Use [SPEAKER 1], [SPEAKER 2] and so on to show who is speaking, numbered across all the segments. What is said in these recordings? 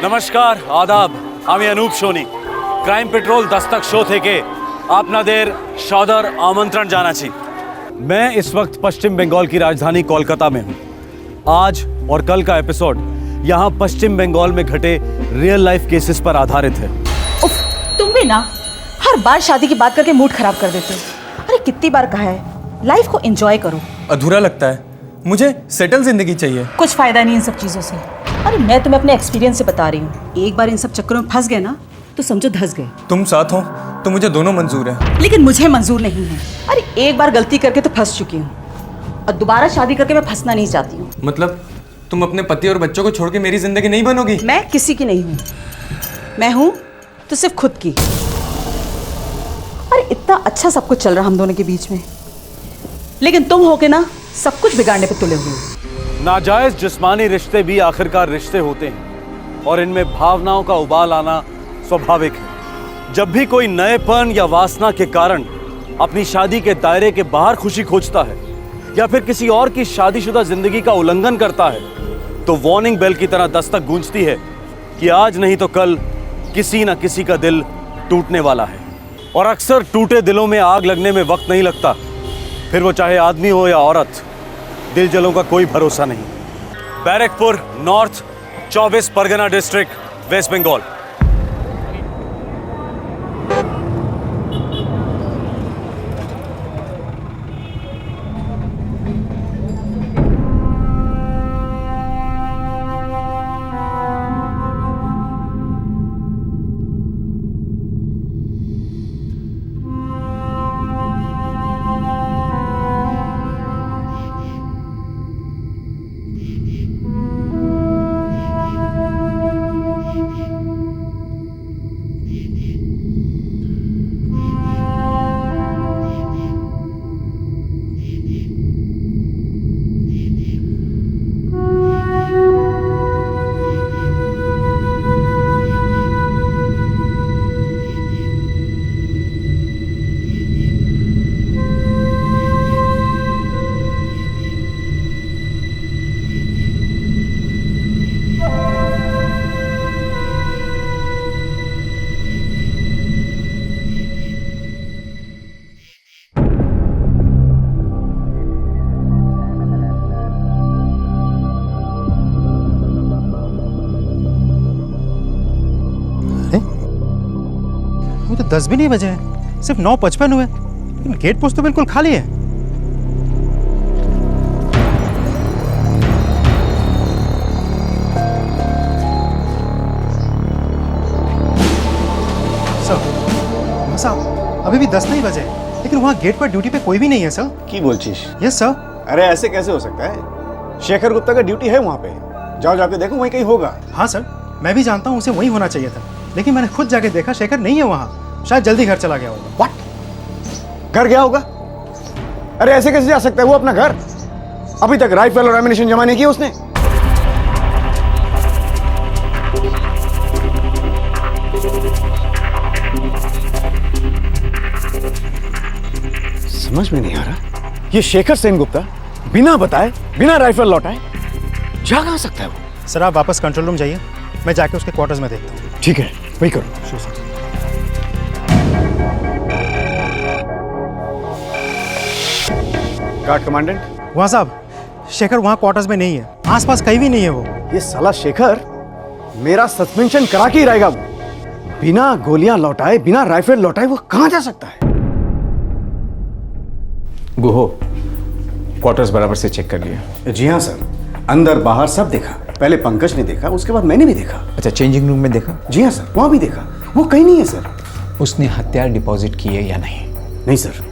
[SPEAKER 1] নমস্কার আদাব, আমি Anup Sony. Crime petrol Dastak show থেকে আপনাদের সদর আমন্ত্রণ জানাচ্ছি। मैं इस वक्त पश्चिम बंगाल की राजधानी कोलकाता में हूँ। आज और कल का एपिसोड यहाँ पश्चिम बंगाल में घटे रियल लाइफ केसेस पर आधारित है।
[SPEAKER 2] उफ, तुम भी ना हर बार शादी की बात करके मूड खराब कर देते हो। अरे कितनी बार कहा है लाइफ को एंजॉय करो।
[SPEAKER 3] अधूरा लगता है, मुझे सेटल जिंदगी चाहिए।
[SPEAKER 2] कुछ फायदा नहीं इन सब चीजों से। अरे मैं तुम्हें अपने एक्सपीरियंस से बता रही हूँ, एक बार इन सब चक्करों में फंस गए ना तो समझो धंस गए।
[SPEAKER 3] तुम साथ हो तो मुझे दोनों मंजूर है।
[SPEAKER 2] लेकिन मुझे मंजूर नहीं है। अरे एक बार गलती करके तो फंस चुकी हूँ और दोबारा शादी करके मैं फंसना नहीं चाहती हूँ।
[SPEAKER 3] मतलब तुम अपने पति और बच्चों को छोड़ के मेरी जिंदगी नहीं बनोगी?
[SPEAKER 2] मैं किसी की नहीं हूँ, मैं हूँ तो सिर्फ खुद की। अरे इतना अच्छा सब कुछ चल रहा हम दोनों के बीच में, लेकिन तुम होके ना सब कुछ बिगाड़ने पे तुले हुए हो।
[SPEAKER 1] नाजायज जिस्मानी रिश्ते भी आखिरकार रिश्ते होते हैं और इनमें भावनाओं का उबाल आना स्वाभाविक है। जब भी कोई नएपन या वासना के कारण अपनी शादी के दायरे के बाहर खुशी खोजता है या फिर किसी और की शादीशुदा जिंदगी का उल्लंघन करता है तो वार्निंग बेल की तरह दस्तक गूंजती है कि आज नहीं तो कल किसी न किसी का दिल टूटने वाला है। और अक्सर टूटे दिलों में आग लगने में वक्त नहीं लगता, फिर वो चाहे आदमी हो या औरत, दिल जलों का कोई भरोसा नहीं। Barrackpore, North 24 Pargana district, West Bengal.
[SPEAKER 4] अभी तो 10 भी नहीं बजे हैं, सिर्फ 9:55 हुए, लेकिन गेट पोस्ट तो बिल्कुल खाली है। सर, साहब अभी भी 10 नहीं बजे, लेकिन वहाँ गेट पर ड्यूटी पे कोई भी नहीं है सर।
[SPEAKER 5] की बोलचिश?
[SPEAKER 4] Yes sir.
[SPEAKER 5] अरे ऐसे कैसे हो सकता है? शेखर गुप्ता का ड्यूटी है वहाँ पे, जाओ जाके देखो वहीं कहीं होगा।
[SPEAKER 4] हाँ सर, मैं भी जानता हूँ उसे वहीं होना चाहिए था, लेकिन मैंने खुद जाके देखा शेखर नहीं है वहाँ, शायद जल्दी घर चला गया होगा।
[SPEAKER 5] व्हाट? घर गया होगा? अरे ऐसे कैसे जा सकता है वो अपना घर? अभी तक राइफल और एमिनेशन जमा नहीं किया उसने। समझ में नहीं आ रहा, ये शेखर सेनगुप्ता बिना बताए, बिना राइफल लौटाए जा कहां सकता है वो?
[SPEAKER 4] सर आप वापस कंट्रोल रूम जाइए, मैं जाके उसके क्वार्टर्स में देखता हूँ।
[SPEAKER 5] ठीक है, वही करो।
[SPEAKER 4] Sure sir.
[SPEAKER 5] Guard commandant.
[SPEAKER 4] वहाँ साहब, शेखर वहाँ क्वार्टर्स में नहीं है, आसपास कहीं भी नहीं है वो।
[SPEAKER 5] ये साला शेखर मेरा सस्पेंशन करा के ही रहेगा। वो बिना गोलियां लौटाए, बिना राइफल लौटाए वो कहां जा सकता है?
[SPEAKER 6] गुहो, क्वार्टर्स बराबर से चेक कर लिया?
[SPEAKER 5] जी हाँ सर, अंदर बाहर सब देखा। पहले पंकज ने देखा, उसके बाद मैंने भी देखा।
[SPEAKER 6] अच्छा, चेंजिंग रूम में देखा?
[SPEAKER 5] जी हाँ सर, वहां भी देखा, वो कहीं नहीं है सर।
[SPEAKER 6] उसने हथियार डिपॉजिट किए या नहीं?
[SPEAKER 5] नहीं सर,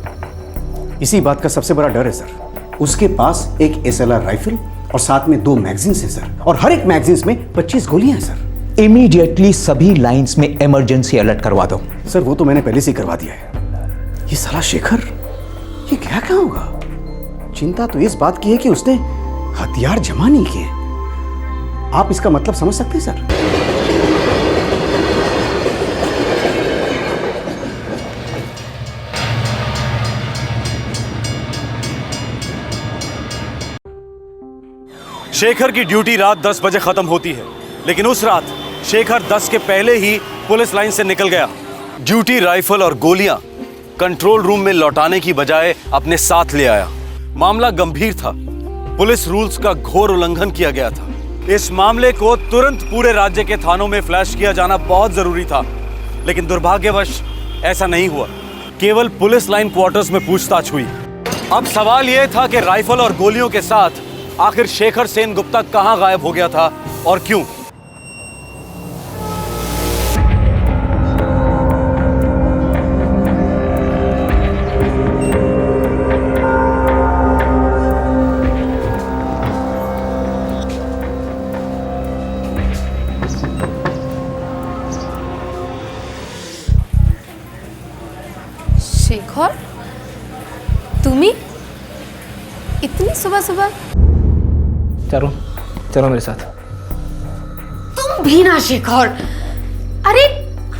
[SPEAKER 5] इसी बात का सबसे बड़ा डर है सर। उसके पास एक SLR राइफल और साथ में 2 मैगजीन्स हैं सर, और हर एक मैगजीन्स में 25 गोलियां हैं सर।
[SPEAKER 6] इमीडिएटली सभी लाइंस में इमरजेंसी अलर्ट करवा दो।
[SPEAKER 5] सर वो तो मैंने पहले से ही करवा दिया है। ये साला शेखर, ये क्या कहाँ होगा? चिंता तो इस बात की है कि उसने हथियार जमा नहीं किए। आप इसका मतलब समझ सकते हैं सर?
[SPEAKER 1] शेखर की ड्यूटी रात 10 बजे खत्म होती है, लेकिन उस रात शेखर 10 के पहले ही पुलिस लाइन से निकल गया। ड्यूटी राइफल और गोलियां कंट्रोल रूम में लौटाने की बजाय अपने साथ ले आया। मामला गंभीर था, पुलिस रूल्स का घोर उल्लंघन किया गया था। इस मामले को तुरंत पूरे राज्य के थानों में फ्लैश किया जाना बहुत जरूरी था, लेकिन दुर्भाग्यवश ऐसा नहीं हुआ। केवल पुलिस लाइन क्वार्टर्स में पूछताछ हुई। अब सवाल यह था कि राइफल और गोलियों के साथ आखिर शेखर सेन गुप्ता कहां गायब हो गया था और क्यों।
[SPEAKER 7] शेखर, तुम्ही इतनी सुबह सुबह?
[SPEAKER 8] चलो चलो मेरे साथ।
[SPEAKER 7] तुम भी ना शेखर। अरे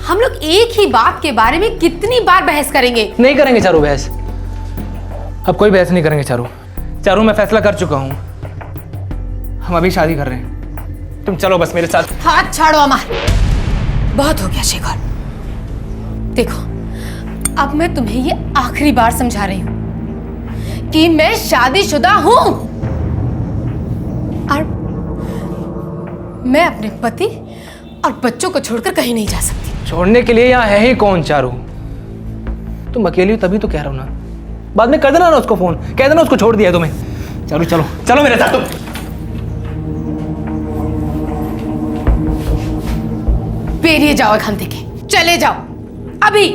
[SPEAKER 7] हम लोग एक ही बात के बारे में कितनी बार बहस करेंगे?
[SPEAKER 8] नहीं करेंगे चारू बहस, अब कोई बहस नहीं करेंगे चारू। चारू मैं फैसला कर चुका हूँ, हम अभी शादी कर रहे हैं। तुम चलो बस मेरे साथ।
[SPEAKER 7] हाथ छाड़ो अमर, बहुत हो गया शेखर। देखो अब मैं तुम्हें ये आखिरी बार समझा रही हूं कि मैं शादीशुदा हूं और मैं अपने पति और बच्चों को छोड़कर कहीं नहीं जा सकती।
[SPEAKER 8] छोड़ने के लिए यहाँ है ही कौन चारू? तुम अकेली हो तभी तो कह रहा हूं ना। बाद में कर देना ना उसको फोन, कह देना उसको छोड़ दिया तुम्हें। चारू चलो चलो मेरे साथ। तुम
[SPEAKER 7] बेरिए जाओ एखान থেকে, चले जाओ अभी।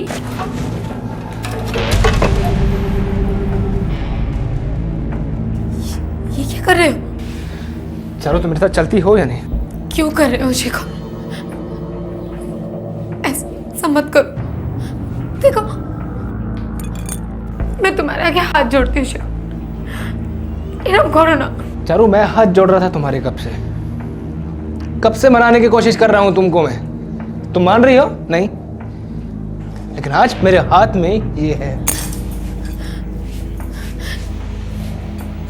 [SPEAKER 7] ये क्या कर रहे हो?
[SPEAKER 8] चारू तुम मेरे साथ चलती हो या नहीं?
[SPEAKER 7] क्यों कर रहे हो शेखर? ऐसा मत करो। देखो मैं तुम्हारे आगे हाथ जोड़ती हूँ शेखर, इरम करो ना।
[SPEAKER 8] चारू मैं हाथ जोड़ रहा था तुम्हारे कब से मनाने की कोशिश कर रहा हूं तुमको मैं। तुम मान रही हो? नहीं, लेकिन आज मेरे हाथ में ये है।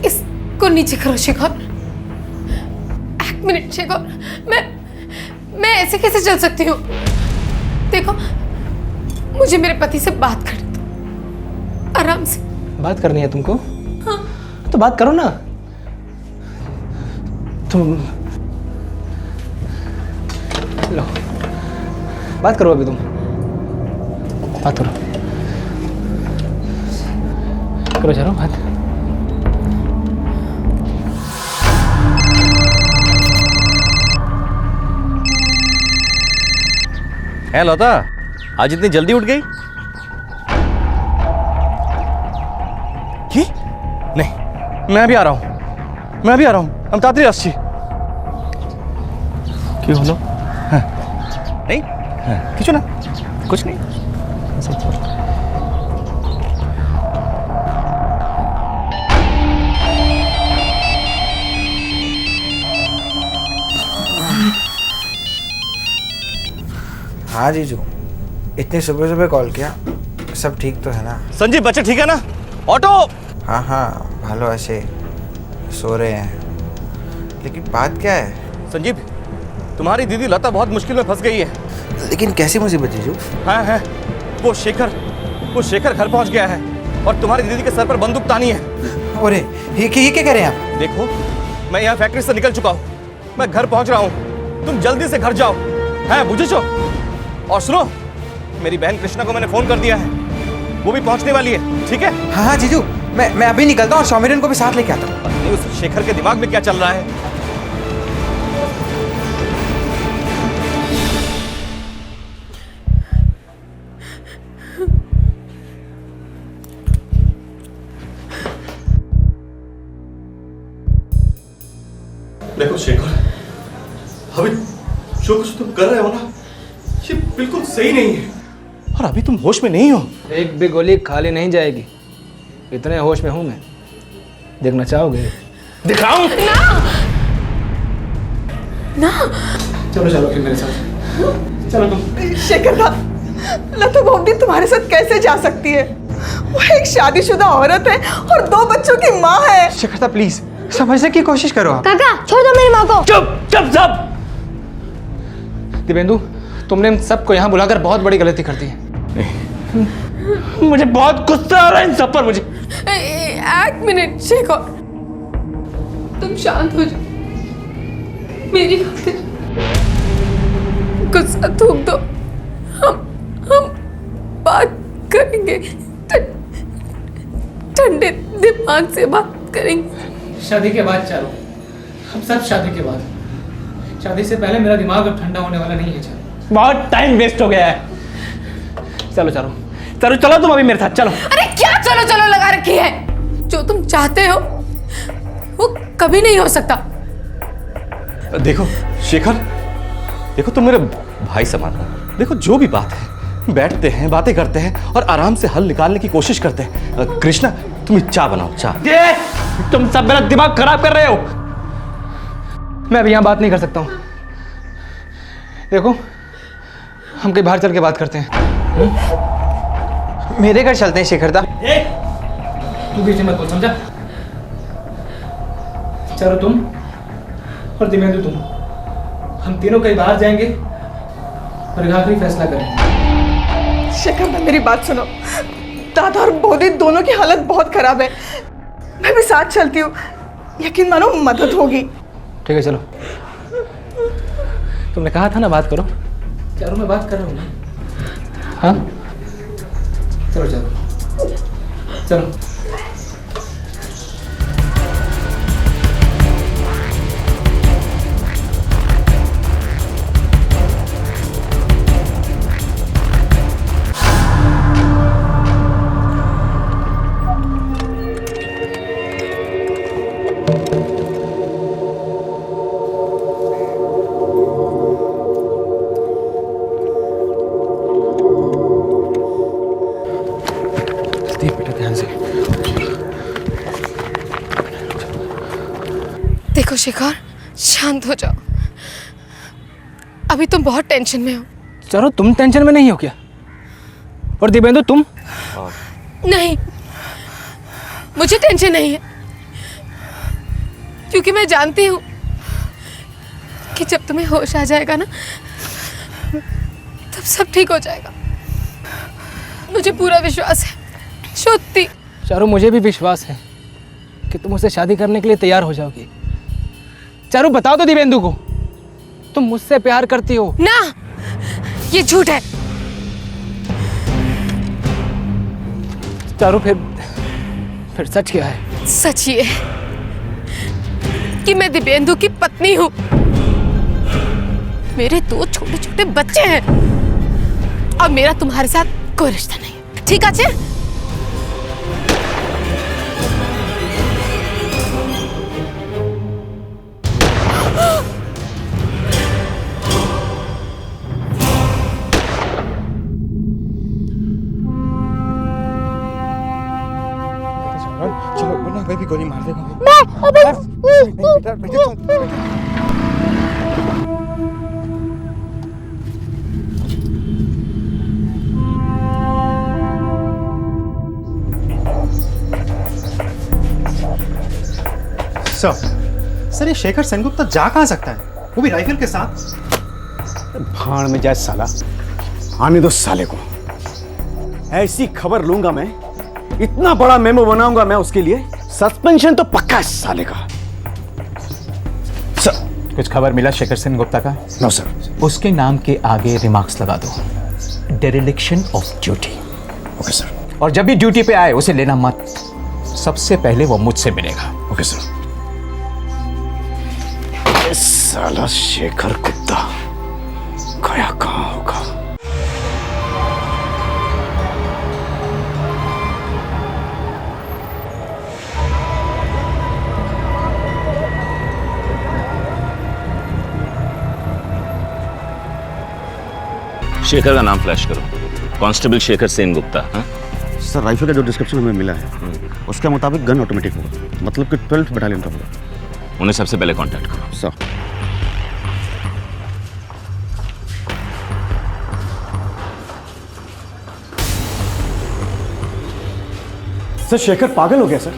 [SPEAKER 7] इसको नीचे करो शेखर। एक मिनट शेखर, मैं ऐसे कैसे चल सकती हूँ? देखो मुझे मेरे पति से बात करनी दो, आराम से।
[SPEAKER 8] बात करनी है तुमको?
[SPEAKER 7] हाँ।
[SPEAKER 8] तो बात करो ना तुम। लो बात करो, अभी तुम बात करो। करो चारो बात।
[SPEAKER 1] है लता, आज इतनी जल्दी उठ गई? কি? नहीं, मैं अभी आ रहा हूँ। हम तातरी আসছি।
[SPEAKER 8] কি হলো?
[SPEAKER 1] नहीं, কিছু না, कुछ नहीं।
[SPEAKER 9] हाँ जीजू, इतनी सुबह सुबह कॉल किया, सब ठीक तो है ना?
[SPEAKER 1] संजीव बच्चे ठीक है ना? ऑटो।
[SPEAKER 9] हाँ हाँ भालो ऐसे सो रहे हैं, लेकिन बात क्या है?
[SPEAKER 1] संजीव, तुम्हारी दीदी लता बहुत मुश्किल में फंस गई है।
[SPEAKER 9] लेकिन कैसी मुसीबत जीजू?
[SPEAKER 1] हाँ है, वो शेखर घर पहुंच गया है और तुम्हारी दीदी के सर पर बंदूक तानी है।
[SPEAKER 9] अरे ये क्या कह रहे हैं आप?
[SPEAKER 1] देखो मैं यहाँ फैक्ट्री से निकल चुका हूँ, मैं घर पहुंच रहा हूँ, तुम जल्दी से घर जाओ। है बुझे? और सुनो, मेरी बहन कृष्णा को मैंने फोन कर दिया है, वो भी पहुंचने वाली है, ठीक है?
[SPEAKER 9] हाँ हाँ जीजू, मैं अभी निकलता हूँ और सौमिरन को भी साथ लेके आता हूँ।
[SPEAKER 1] पता नहीं उस शेखर के दिमाग में क्या चल रहा है।
[SPEAKER 10] देखो शेखर, अभी जो कुछ तुम कर रहे हो ना, ये बिल्कुल सही नहीं है और अभी तुम होश में नहीं हो।
[SPEAKER 8] एक भी गोली खाली नहीं जाएगी, इतने होश में हूं मैं। देखना चाहोगे?
[SPEAKER 10] दिखाऊं?
[SPEAKER 7] ना
[SPEAKER 8] चलो चलो फिर मेरे साथ। चलो तुम।
[SPEAKER 2] शेखर दा, लता बॉम्बी तुम्हारे साथ कैसे जा सकती है? वो एक शादीशुदा औरत है और 2 बच्चों की माँ है।
[SPEAKER 4] शिखरता प्लीज समझने की कोशिश करो आप।
[SPEAKER 7] काका छोड़ दो मेरी माँ को।
[SPEAKER 1] चुप चुप सब।
[SPEAKER 8] दिव्येंदु, तुमने इन सबको यहाँ बुलाकर बहुत बड़ी गलती कर दी है। मुझे बहुत गुस्सा आ रहा है इन सब पर मुझे।
[SPEAKER 7] एक मिनट शेखर, तुम शांत हो जाओ, मेरी खातिर गुस्सा थूक दो। हम बात करेंगे, ठंडे दिमाग से बात करेंगे।
[SPEAKER 8] शादी के बाद चारों, हम सब शादी के बाद। शादी से पहले मेरा दिमाग अब ठंडा होने वाला नहीं है चारों। बहुत टाइम वेस्ट हो गया है। चलो चारों, चलो चलो तुम अभी मेरे साथ चलो।
[SPEAKER 7] अरे क्या चलो चलो लगा रखी है? जो तुम चाहते हो वो कभी नहीं हो सकता।
[SPEAKER 10] देखो शेखर, देखो तुम मेरे भाई समान हो। देखो जो भी बात है बैठते हैं, बातें करते हैं और आराम से हल निकालने की कोशिश करते हैं। कृष्णा तुम चाय बनाओ, चाय।
[SPEAKER 8] तुम सब मेरा दिमाग खराब कर रहे हो। मैं अभी यहाँ बात नहीं कर सकता हूँ। देखो, हम कहीं बाहर चल के बात करते हैं।
[SPEAKER 9] मेरे घर चलते हैं शेखरदा।
[SPEAKER 8] तू बीच में मत बोल, समझा? चलो तुम और दिव्येंदु तुम, हम तीनों कहीं बाहर जाएंगे और एक आखिरी फैसला करेंगे।
[SPEAKER 2] शेखर, मेरी बात सुनो। दादा और बोधी दोनों की हालत बहुत खराब है। मैं भी साथ चलती हूँ, यकीन मानो मदद होगी।
[SPEAKER 8] ठीक है चलो। तुमने कहा था ना बात करो। चारों मैं बात कर रहा हूँ ना। हाँ चलो चलो चलो।
[SPEAKER 7] देखो शेखर, शांत हो जाओ। अभी तुम बहुत टेंशन में हो।
[SPEAKER 8] चलो तुम टेंशन में नहीं हो क्या? और दिव्येंदु तुम?
[SPEAKER 7] नहीं, मुझे टेंशन नहीं है, क्योंकि मैं जानती हूँ कि जब तुम्हें होश आ जाएगा ना, तब सब ठीक हो जाएगा। मुझे पूरा विश्वास है। सच्ची।
[SPEAKER 8] चारों, मुझे भी विश्वास है कि तुम उससे शादी करने के लिए तैयार हो जाओगी। चारों, बताओ तो दिव्येंदु को, तुम मुझसे प्यार करती हो
[SPEAKER 7] ना? ये झूठ है।
[SPEAKER 8] चारों, फिर सच क्या है?
[SPEAKER 7] सच ये है कि मैं दिव्येंदु की पत्नी हूँ। मेरे 2 छोटे छोटे बच्चे हैं और मेरा तुम्हारे साथ कोई रिश्ता नहीं। ठीक है?
[SPEAKER 5] चलो वरना मैं भी गोली मार देगा।
[SPEAKER 4] सर, ये शेखर सेनगुप्ता जा कहाँ सकता है, वो भी राइफल के साथ?
[SPEAKER 5] भाड़ में जाए साला, आने दो साले को। ऐसी खबर लूंगा मैं, इतना बड़ा मेमो बनाऊंगा मैं उसके लिए। सस्पेंशन तो पक्का है साले का।
[SPEAKER 6] सर, कुछ खबर मिला शेखर सेनगुप्ता का?
[SPEAKER 5] No sir.
[SPEAKER 6] उसके नाम के आगे रिमार्क्स लगा दो, dereliction of duty.
[SPEAKER 5] Okay sir.
[SPEAKER 6] और जब भी ड्यूटी पे आए उसे लेना मत, सबसे पहले वो मुझसे मिलेगा।
[SPEAKER 5] Okay sir. साला शेखर कुत्ता गया कहाँ होगा?
[SPEAKER 11] शेखर का नाम फ्लैश करो। कांस्टेबल शेखर सेनगुप्ता। हाँ
[SPEAKER 5] सर, राइफल का जो डिस्क्रिप्शन हमें मिला है उसके मुताबिक गन ऑटोमेटिक होगा, मतलब कि 12th बटालियन का होगा।
[SPEAKER 11] उन्हें सबसे पहले कांटेक्ट करो।
[SPEAKER 5] सर। सर, शेखर पागल हो गया सर।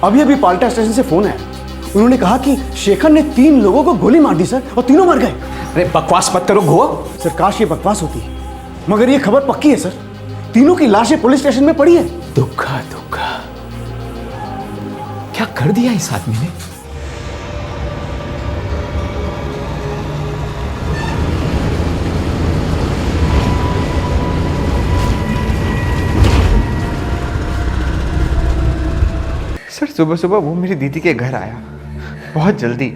[SPEAKER 5] अभी पाल्टा स्टेशन से फोन है, उन्होंने कहा कि शेखर ने 3 लोगों को गोली मार दी सर, और तीनों मर गए।
[SPEAKER 6] अरे बकवास मत करो घुआ।
[SPEAKER 5] सर काश ये बकवास होती, मगर ये खबर पक्की है सर। तीनों की लाशें पुलिस स्टेशन में पड़ी है।
[SPEAKER 6] दुखा दुखा, क्या कर दिया इस आदमी ने?
[SPEAKER 9] सर सुबह सुबह वो मेरी दीदी के घर आया, बहुत जल्दी।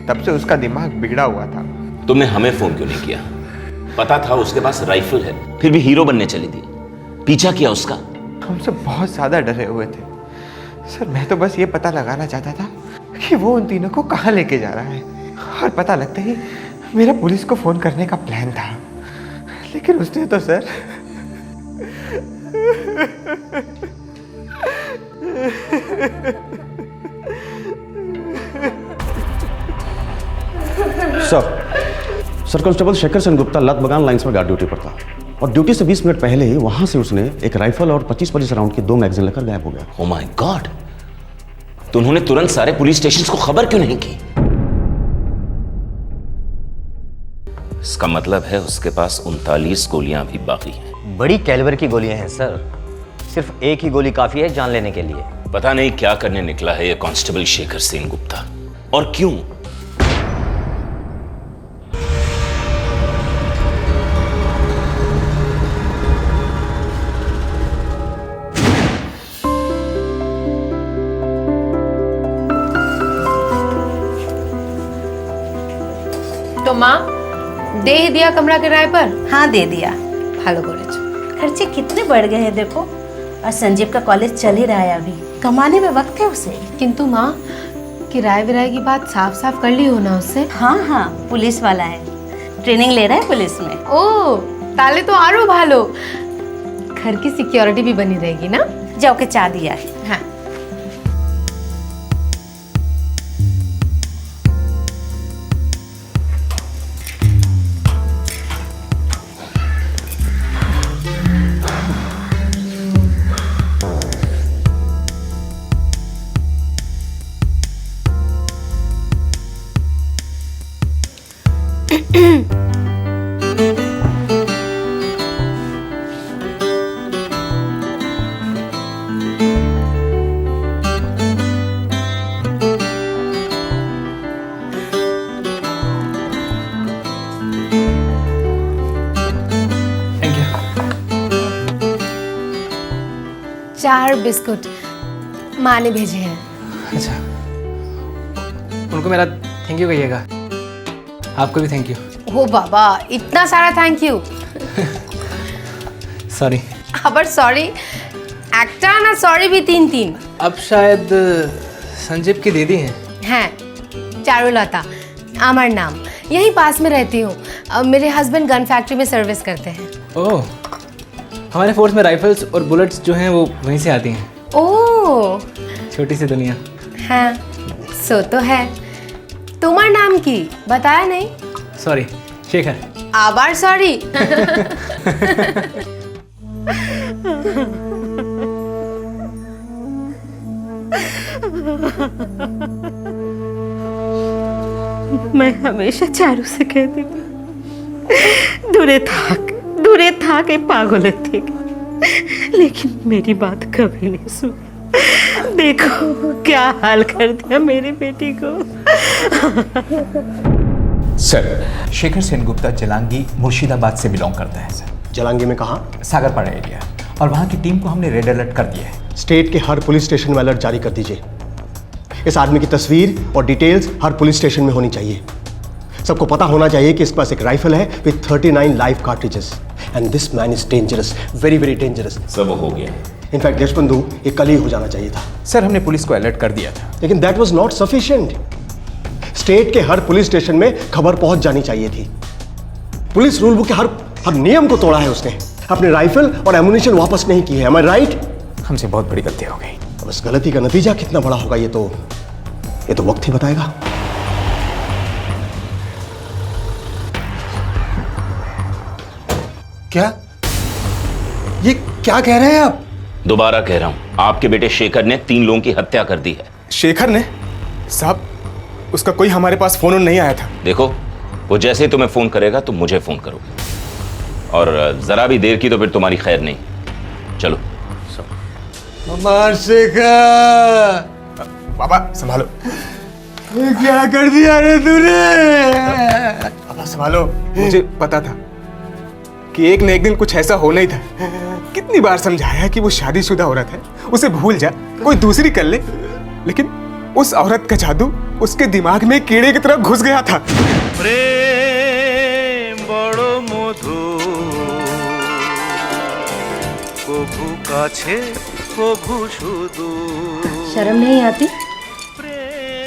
[SPEAKER 9] तब से उसका दिमाग बिगड़ा हुआ था।
[SPEAKER 11] तुमने हमें फोन क्यों नहीं किया? पता था उसके पास राइफल है, फिर भी हीरो बनने चली थी। पीछा किया उसका?
[SPEAKER 9] हम सब बहुत ज्यादा डरे हुए थे सर। मैं तो बस ये पता लगाना चाहता था कि वो उन तीनों को कहाँ लेके जा रहा है, और पता लगते ही मेरा पुलिस को फोन करने का प्लान था, लेकिन उसने तो sir
[SPEAKER 5] sir constable Shekhar Sengupta लत बगान लाइन्स में गार्ड ड्यूटी पर था, और ड्यूटी से 20 मिनट पहले ही वहां से उसने एक राइफल और 25 राउंड की 2 मैगजीन लेकर गायब हो गया।
[SPEAKER 11] Oh my God! तो उन्होंने तुरंत सारे पुलिस स्टेशंस को खबर क्यों नहीं की? इसका मतलब है उसके पास 39 गोलियां भी बाकी हैं।
[SPEAKER 12] बड़ी कैलिबर की गोलियां हैं सर, सिर्फ एक ही गोली काफी है जान लेने के लिए।
[SPEAKER 11] पता नहीं क्या करने निकला है ये कांस्टेबल शेखर सेनगुप्ता, और क्यों?
[SPEAKER 7] तो माँ दे ही दिया कमरा किराए पर?
[SPEAKER 13] हाँ दे दिया।
[SPEAKER 7] ভালো করেছো।
[SPEAKER 13] खर्चे कितने बढ़ गए हैं देखो, और संजीव का कॉलेज चल ही रहा है अभी, कमाने में वक्त है उसे।
[SPEAKER 7] किंतु माँ किराए विराए की बात साफ साफ कर ली हो ना उससे?
[SPEAKER 13] हाँ हाँ पुलिस वाला है, ट्रेनिंग ले रहा है पुलिस में।
[SPEAKER 7] ओ ताले तो आरो भालो, घर की सिक्योरिटी भी बनी रहेगी ना।
[SPEAKER 13] जाओ के चाह दिया है।
[SPEAKER 7] हाँ
[SPEAKER 8] थैंक यू।
[SPEAKER 7] 4 बिस्कुट माँ ने भेजे हैं।
[SPEAKER 8] अच्छा, उनको मेरा थैंक यू कहिएगा। आपको भी थैंक यू।
[SPEAKER 7] ओ बाबा इतना सारा थैंक यू।
[SPEAKER 8] सॉरी।
[SPEAKER 7] আবার सॉरी একটা না सॉरी भी 3-3।
[SPEAKER 8] अब शायद संजीव की दीदी हैं।
[SPEAKER 7] हैं चारुलता अमर नाम, यहीं पास में रहती हूँ। मेरे हस्बैंड गन फैक्ट्री में सर्विस करते हैं।
[SPEAKER 8] ओह, हमारे फोर्स में राइफल्स और बुलेट्स जो हैं वो वहीं से आती हैं।
[SPEAKER 7] ओह
[SPEAKER 8] छोटी सी दुनिया।
[SPEAKER 7] हाँ सो तो है। तुम्हार नाम की बताया नहीं?
[SPEAKER 8] सॉरी शेखर।
[SPEAKER 7] आबार सॉरी।
[SPEAKER 13] मैं हमेशा चारू से कहती थी दूरे था के पागल थे, लेकिन मेरी बात कभी नहीं सुनी। देखो क्या हाल कर दिया मेरी बेटी को।
[SPEAKER 6] सर शेखर सेनगुप्ता जलांगी मुर्शिदाबाद से बिलोंग करता है सर।
[SPEAKER 5] जलांगी में कहाँ?
[SPEAKER 6] सागरपाड़ा एरिया, और वहाँ की टीम को हमने रेड अलर्ट कर दिया है।
[SPEAKER 5] स्टेट के हर पुलिस स्टेशन में अलर्ट जारी कर दीजिए। इस आदमी की तस्वीर और डिटेल्स हर पुलिस स्टेशन में होनी चाहिए। सबको पता होना चाहिए कि इसके पास एक राइफल है with 39 live cartridges, and this man is dangerous, very very dangerous.
[SPEAKER 11] सब हो गया।
[SPEAKER 5] इनफैक्ट देशबंधु ये कल ही हो जाना चाहिए था।
[SPEAKER 6] सर हमने पुलिस को अलर्ट कर दिया था,
[SPEAKER 5] लेकिन that was not sufficient. State के हर पुलिस स्टेशन में खबर पहुंच जानी चाहिए थी। पुलिस रूल बुक के हर नियम को तोड़ा है उसने। अपने राइफल और एमुनिशन वापस नहीं की है। Am I right?
[SPEAKER 6] हमसे बहुत बड़ी गलती हो गई।
[SPEAKER 5] अब इस गलती का नतीजा कितना बड़ा होगा ये तो वक्त ही बताएगा।
[SPEAKER 4] क्या ये क्या कह रहे हैं आप?
[SPEAKER 11] दोबारा कह रहा हूं, आपके बेटे शेखर ने 3 लोगों की हत्या कर दी है।
[SPEAKER 4] शेखर ने? साहब
[SPEAKER 9] उसका कोई हमारे पास फोन नहीं आया था।
[SPEAKER 11] देखो, वो जैसे ही तुम्हें फोन करेगा तुम मुझे फोन करो, और जरा भी देर की तो फिर तुम्हारी खैर नहीं। चलो।
[SPEAKER 9] शेखर, बाबा संभालो। क्या कर दिया रे तूने? बाबा संभालो, मुझे पता था कि एक न एक दिन कुछ ऐसा होना ही था। कितनी बार समझाया कि वो शादीशुदा औरत है, उसे भूल जा, कोई दूसरी कर ले, लेकिन उस औरत का जादू उसके दिमाग में कीड़े की तरह घुस गया था।
[SPEAKER 1] प्रेम बड़ो मधु कभू काछे कभू सुदूर।
[SPEAKER 14] शर्म नहीं आती?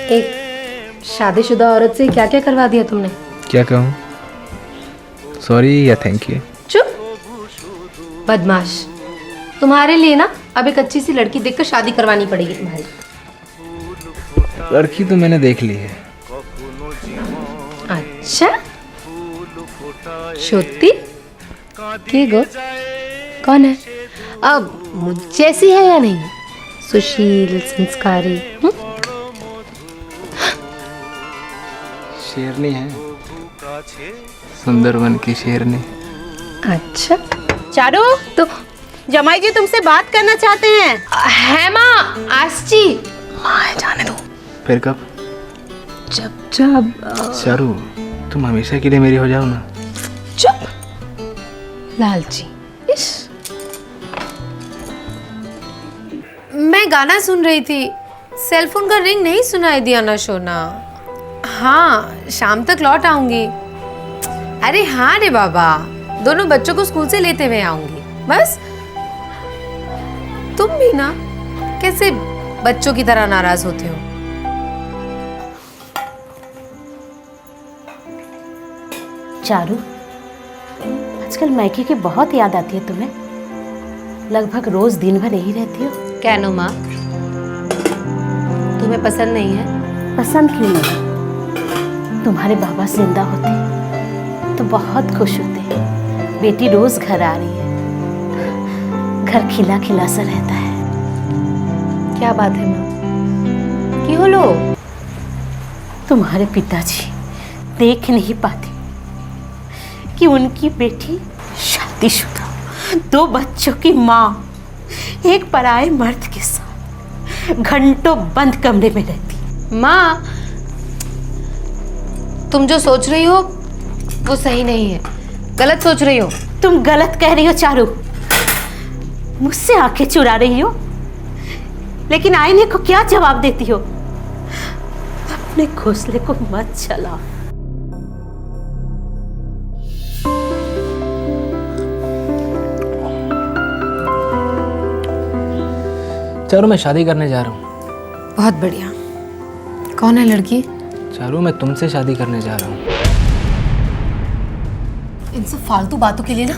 [SPEAKER 14] एक शादीशुदा औरत से क्या क्या करवा दिया तुमने?
[SPEAKER 8] क्या कहूँ, सॉरी या थैंक यू?
[SPEAKER 14] चुप, बदमाश। तुम्हारे लिए ना अब एक अच्छी सी लड़की देखकर शादी करवानी पड़ेगी तुम्हारी।
[SPEAKER 8] लड़की तो मैंने देख ली है।
[SPEAKER 14] अच्छा, श्रुति की गो कौन है? अब मुझ जैसी है या नहीं? सुशील, संस्कारी।
[SPEAKER 8] शेरनी है, सुंदर वन की शेरनी।
[SPEAKER 14] अच्छा चारू, तो जमाई जी तुमसे बात करना चाहते हैं।
[SPEAKER 7] है माँ, आज जी।
[SPEAKER 14] माँ जाने दो।
[SPEAKER 8] फिर कब?
[SPEAKER 14] जब जब
[SPEAKER 8] चारू, तुम हमेशा के लिए मेरी हो जाओ ना।
[SPEAKER 14] चुप, लालची। इस
[SPEAKER 7] मैं गाना सुन रही थी, सेलफोन का रिंग नहीं सुनाई दिया ना सोना। हाँ, शाम तक लौट आऊंगी। अरे हाँ रे बाबा, दोनों बच्चों को स्कूल से लेते हुए आऊंगी बस। तुम भी ना कैसे बच्चों की तरह नाराज होते हो।
[SPEAKER 13] चारू, आजकल मायके की बहुत याद आती है तुम्हें। लगभग रोज दिन भर यही रहती हो।
[SPEAKER 14] क्या नो माँ, तुम्हें पसंद नहीं है?
[SPEAKER 13] पसंद क्यों नहीं? तुम्हारे बाबा जिंदा होते तो बहुत खुश होते। बेटी रोज घर आ रही है, घर खिला खिला सा रहता है।
[SPEAKER 14] क्या बात है माँ, क्यों लो?
[SPEAKER 13] तुम्हारे पिताजी देख नहीं पाते कि उनकी बेटी शादीशुदा, 2 बच्चों की माँ, एक पराये मर्द के साथ घंटों बंद कमरे में रहती।
[SPEAKER 7] माँ, तुम जो सोच रही हो वो सही नहीं है, गलत सोच रही हो।
[SPEAKER 13] तुम गलत कह रही हो चारू, मुझसे आंखें चुरा रही हो, लेकिन आईने को क्या जवाब देती हो? अपने घोंसले को मत चलाओ।
[SPEAKER 8] चारू, मैं शादी करने जा रहा हूँ।
[SPEAKER 7] बहुत बढ़िया। कौन है लड़की?
[SPEAKER 8] चारू, मैं तुमसे शादी करने जा रहा हूँ।
[SPEAKER 7] इन सब फालतू बातों के लिए ना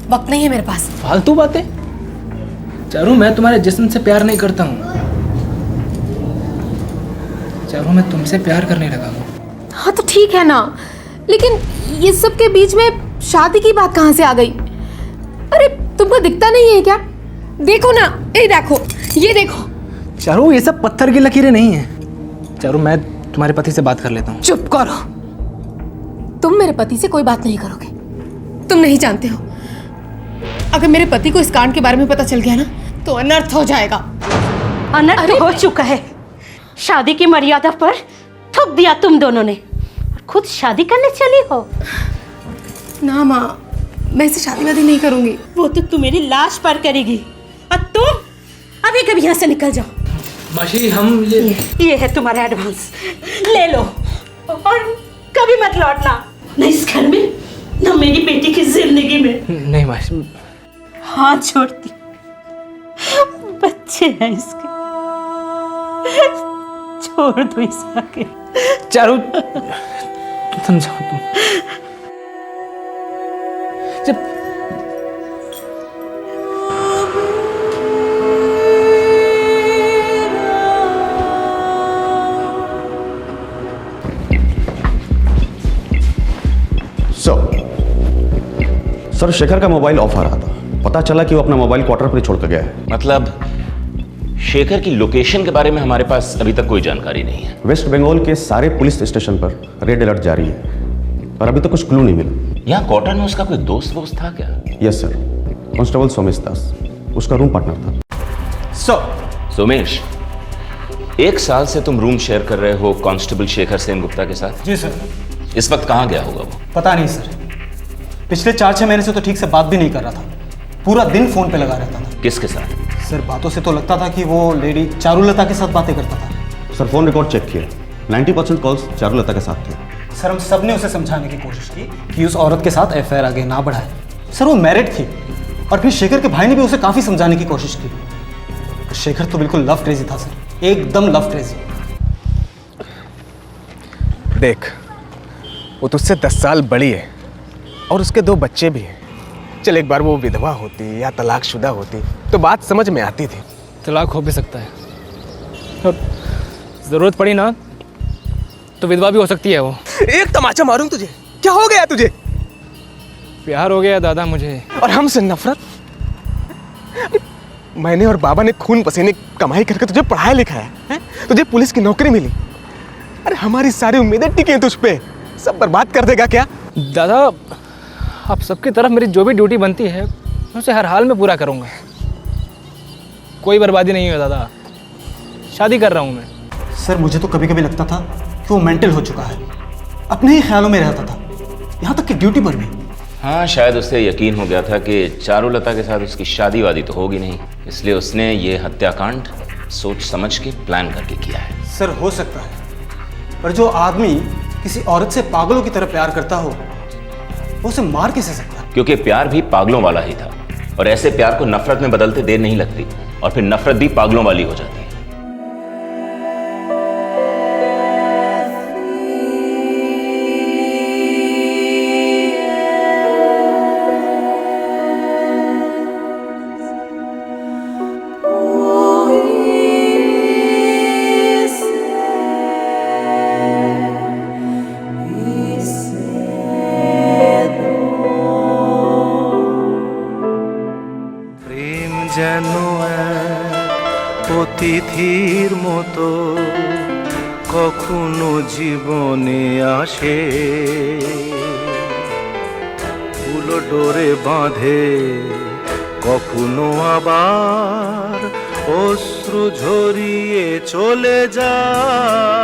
[SPEAKER 7] वक्त नहीं है मेरे पास।
[SPEAKER 8] फालतू बातें? चारू, मैं तुम्हारे जिस्म से प्यार नहीं करता हूँ। चारू, मैं तुमसे प्यार करने लगा हूँ।
[SPEAKER 7] हाँ तो ठीक है ना, लेकिन ये सब के बीच में शादी की बात कहाँ से आ गई? अरे तुमको दिखता नहीं है क्या? देखो ना, ये देखो, ये देखो।
[SPEAKER 8] चारू, ये सब पत्थर की लकीरें नहीं हैं। चारू, मैं तुम्हारे पति से बात कर लेता हूँ।
[SPEAKER 7] चुप करो, तुम मेरे पति से कोई बात नहीं करोगे। तुम नहीं जानते हो, अगर मेरे पति को इस कांड के बारे में पता चल गया ना तो अनर्थ हो जाएगा।
[SPEAKER 13] अनर्थ हो चुका है। शादी की मर्यादा पर थूक दिया तुम दोनों ने, और खुद शादी करने चली हो।
[SPEAKER 7] ना माँ, मैं इसे शादी वादी नहीं करूंगी।
[SPEAKER 13] वो तो तू मेरी लाश पर करेगी, और तुम अभी कभी यहाँ से निकल जाओ।
[SPEAKER 8] मासी, हम
[SPEAKER 13] ये है तुम्हारा एडवांस, ले लो और कभी मत लौटना, न इस घर में न मेरी बेटी की जिंदगी में।
[SPEAKER 8] नहीं मासी।
[SPEAKER 13] हाथ छोड़ती, बच्चे हैं इसके, छोड़ दो इसे आके।
[SPEAKER 8] चारू, समझाओ तुम। जब
[SPEAKER 5] सर, शेखर का मोबाइल ऑफ आ रहा था। पता चला कि वो अपना मोबाइल क्वार्टर पर छोड़ कर गया है।
[SPEAKER 11] मतलब शेखर की लोकेशन के बारे में हमारे पास अभी तक कोई जानकारी नहीं है।
[SPEAKER 5] वेस्ट बंगाल के सारे पुलिस स्टेशन पर रेड अलर्ट जारी है और अभी तक कुछ क्लू नहीं मिला।
[SPEAKER 11] यहाँ क्वार्टर में उसका कोई दोस्त वोस्त था क्या?
[SPEAKER 5] यस सर, कांस्टेबल सोमेश दास उसका रूम पार्टनर था।
[SPEAKER 11] सोमेश, 1 साल से तुम रूम शेयर कर रहे हो कांस्टेबल शेखर सेनगुप्ता के साथ?
[SPEAKER 4] जी सर।
[SPEAKER 11] इस वक्त कहाँ गया होगा वो?
[SPEAKER 4] पता नहीं सर, पिछले 4-6 महीने से तो ठीक से बात भी नहीं कर रहा था, पूरा दिन फोन पे लगा रहता था।
[SPEAKER 11] किसके साथ?
[SPEAKER 4] सर बातों से तो लगता था कि वो लेडी चारुलता के साथ बातें करता था।
[SPEAKER 5] सर फोन रिकॉर्ड चेक किया, 90% कॉल्स चारुलता के साथ थे।
[SPEAKER 4] सर हम सब ने उसे समझाने की कोशिश की कि उस औरत के साथ एफआईआर आगे ना बढ़ाए। सर वो मैरिड थी और फिर शेखर के भाई ने भी उसे काफ़ी समझाने की कोशिश की। शेखर तो बिल्कुल लव क्रेजी था सर, एकदम लव क्रेजी।
[SPEAKER 8] देख, वो तुझसे 10 साल बड़ी है और उसके 2 बच्चे भी हैं। चल एक बार वो विधवा होती या तलाकशुदा होती तो बात समझ में आती थी।
[SPEAKER 15] तलाक हो भी सकता है, और ज़रूरत पड़ी ना तो विधवा भी हो सकती है वो।
[SPEAKER 8] एक तमाचा मारूं तुझे, क्या हो गया तुझे?
[SPEAKER 15] प्यार हो गया दादा मुझे।
[SPEAKER 8] और हमसे नफरत? मैंने और बाबा ने खून पसीने कमाई करके तुझे पढ़ाया लिखाया है, तुझे पुलिस की नौकरी मिली। अरे हमारी सारी उम्मीदें टिकी हैं तुझ पे, सब बर्बाद कर देगा क्या?
[SPEAKER 15] दादा आप सबकी तरफ मेरी जो भी ड्यूटी बनती है मैं उसे हर हाल में पूरा करूँगा। कोई बर्बादी नहीं है दादा, शादी कर रहा हूँ मैं।
[SPEAKER 4] सर मुझे तो कभी कभी लगता था कि वो मेंटल हो चुका है, अपने ही ख्यालों में रहता था, यहाँ तक कि ड्यूटी पर भी।
[SPEAKER 11] हाँ, शायद उसे यकीन हो गया था कि चारुलता के साथ उसकी शादी वादी तो होगी नहीं, इसलिए उसने ये हत्याकांड सोच समझ के प्लान करके किया है।
[SPEAKER 4] सर हो सकता है, पर जो आदमी किसी औरत से पागलों की तरह प्यार करता हो वो उसे मार कैसे सकता है?
[SPEAKER 11] क्योंकि प्यार भी पागलों वाला ही था, और ऐसे प्यार को नफरत में बदलते देर नहीं लगती, और फिर नफरत भी पागलों वाली हो जाती है।
[SPEAKER 16] যেন এক অতিথির মতো কখনো জীবনে আসে, ফুলো ডোরে বাঁধে, কখনো আবার অশ্রু ঝরিয়ে চলে যায়।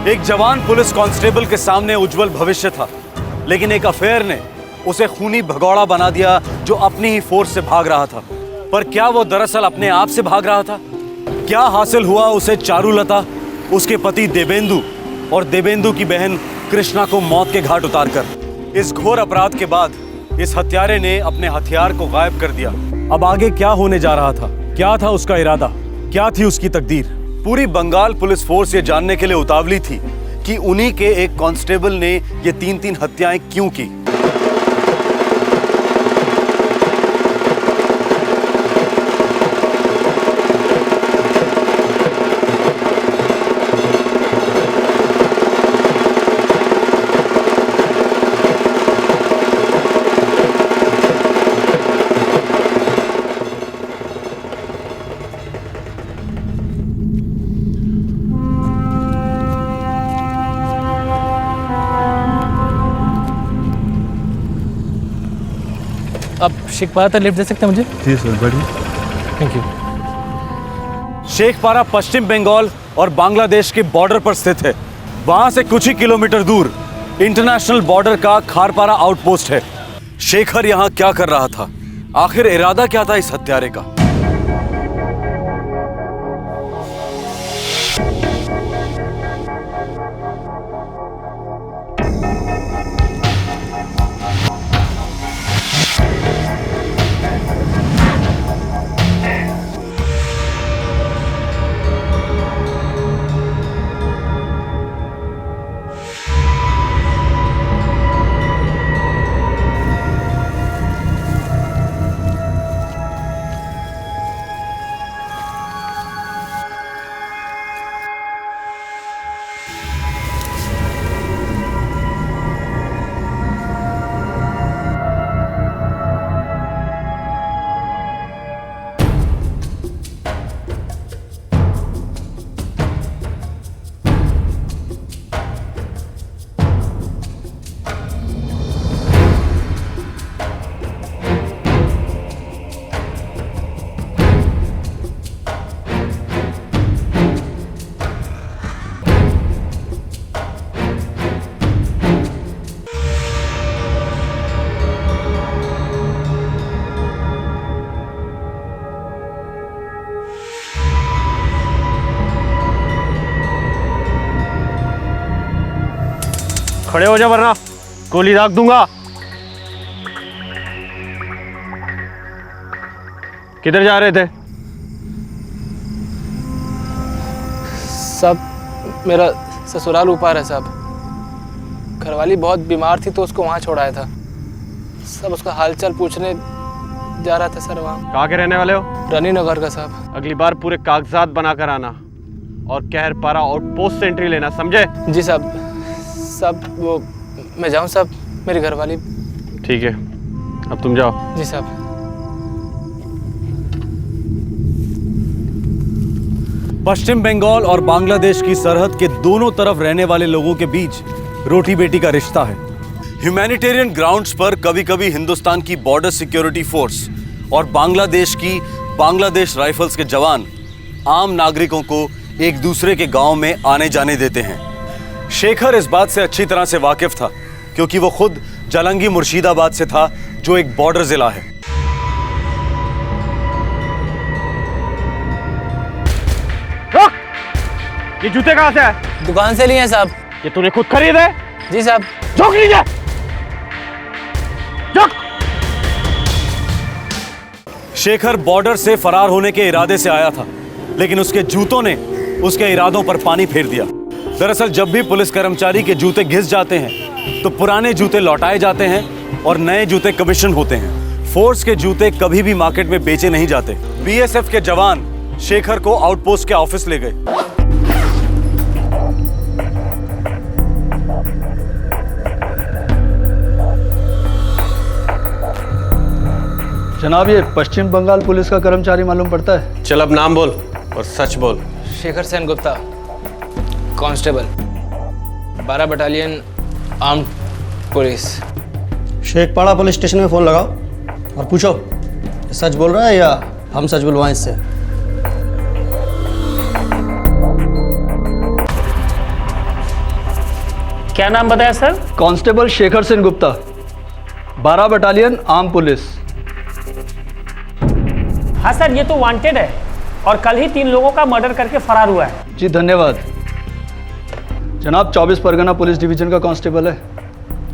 [SPEAKER 1] एक जवान पुलिस कांस्टेबल के सामने उज्जवल भविष्य था, लेकिन एक अफेयर ने उसे खूनी भगौड़ा बना दिया जो अपनी ही फोर्स से भाग रहा था। पर क्या वो दरअसल अपने आप से भाग रहा था? क्या हासिल हुआ उसे चारुलता, उसके पति देवेंदु और देवेंदु की बहन कृष्णा को मौत के घाट उतारकर? इस घोर अपराध के बाद इस हत्यारे ने अपने हथियार को गायब कर दिया। अब आगे क्या होने जा रहा था? क्या था उसका इरादा? क्या थी उसकी तकदीर? पूरी बंगाल पुलिस फोर्स ये जानने के लिए उतावली थी कि उन्हीं के एक कांस्टेबल ने ये 3-3 हत्याएं क्यों की।
[SPEAKER 15] आप शेखपारा तक लिफ्ट दे सकते हैं मुझे?
[SPEAKER 16] जी सर, बढ़िया,
[SPEAKER 15] थैंक यू।
[SPEAKER 1] शेखपारा पश्चिम बंगाल और बांग्लादेश के बॉर्डर पर स्थित है। वहां से कुछ ही किलोमीटर दूर इंटरनेशनल बॉर्डर का खारपारा आउटपोस्ट है। शेखर यहां क्या कर रहा था? आखिर इरादा क्या था इस हत्यारे का?
[SPEAKER 17] खड़े हो जा वरना गोली दाग दूंगा। किधर जा रहे थे?
[SPEAKER 15] सब मेरा ससुराल ऊपर है साहब। घरवाली बहुत बीमार थी तो उसको वहाँ छोड़ाया था। सब उसका हालचाल पूछने जा रहा था सर वहाँ।
[SPEAKER 17] कहाँ के रहने वाले हो?
[SPEAKER 15] रानी नगर का साहब।
[SPEAKER 17] अगली बार पूरे कागजात बनाकर आना और कहरपारा आउटपोस्ट से एंट्री लेना, समझे?
[SPEAKER 15] जी साहब। सब वो मैं जाऊँ साहब, मेरी घरवाली।
[SPEAKER 17] ठीक है, अब तुम जाओ।
[SPEAKER 15] जी साहब।
[SPEAKER 1] पश्चिम बंगाल और बांग्लादेश की सरहद के दोनों तरफ रहने वाले लोगों के बीच रोटी बेटी का रिश्ता है। ह्यूमैनिटेरियन ग्राउंड्स पर कभी कभी हिंदुस्तान की बॉर्डर सिक्योरिटी फोर्स और बांग्लादेश की बांग्लादेश राइफल्स के जवान आम नागरिकों को एक दूसरे के गांव में आने जाने देते हैं। शेखर इस बात से अच्छी तरह से वाकिफ था क्योंकि वो खुद जालंगी मुर्शिदाबाद से था, जो एक बॉर्डर जिला है।
[SPEAKER 17] ये जूते कहाँ से है?
[SPEAKER 15] दुकान से लिए हैं साहब।
[SPEAKER 17] ये तूने खुद खरीदे?
[SPEAKER 15] जी साहब।
[SPEAKER 17] झोंक लीजिए।
[SPEAKER 1] शेखर बॉर्डर से फरार होने के इरादे से आया था, लेकिन उसके जूतों ने उसके इरादों पर पानी फेर दिया। दरअसल जब भी पुलिस कर्मचारी के जूते घिस जाते हैं तो पुराने जूते लौटाए जाते हैं और नए जूते कमीशन होते हैं। फोर्स के जूते कभी भी मार्केट में बेचे नहीं जाते। बीएसएफ के जवान शेखर को आउटपोस्ट के ऑफिस ले गए।
[SPEAKER 18] जनाब, ये पश्चिम बंगाल पुलिस का कर्मचारी मालूम पड़ता है?
[SPEAKER 17] चल अब नाम बोल और सच बोल।
[SPEAKER 15] Shekhar Sen Gupta, constable, 12 battalion armed police.
[SPEAKER 4] Shekhpara police station में फ़ोन लगाओ और पूछो सच बोल रहा है या हम सच बुलवाएं इससे।
[SPEAKER 18] क्या नाम बताया sir? Constable Shekhar Sen Gupta, 12 battalion arm police.
[SPEAKER 19] हाँ सर, ये तो वांटेड है और कल ही 3 लोगों का मर्डर करके फरार हुआ है।
[SPEAKER 18] जी धन्यवाद जनाब। 24 परगना पुलिस डिवीजन का कांस्टेबल है।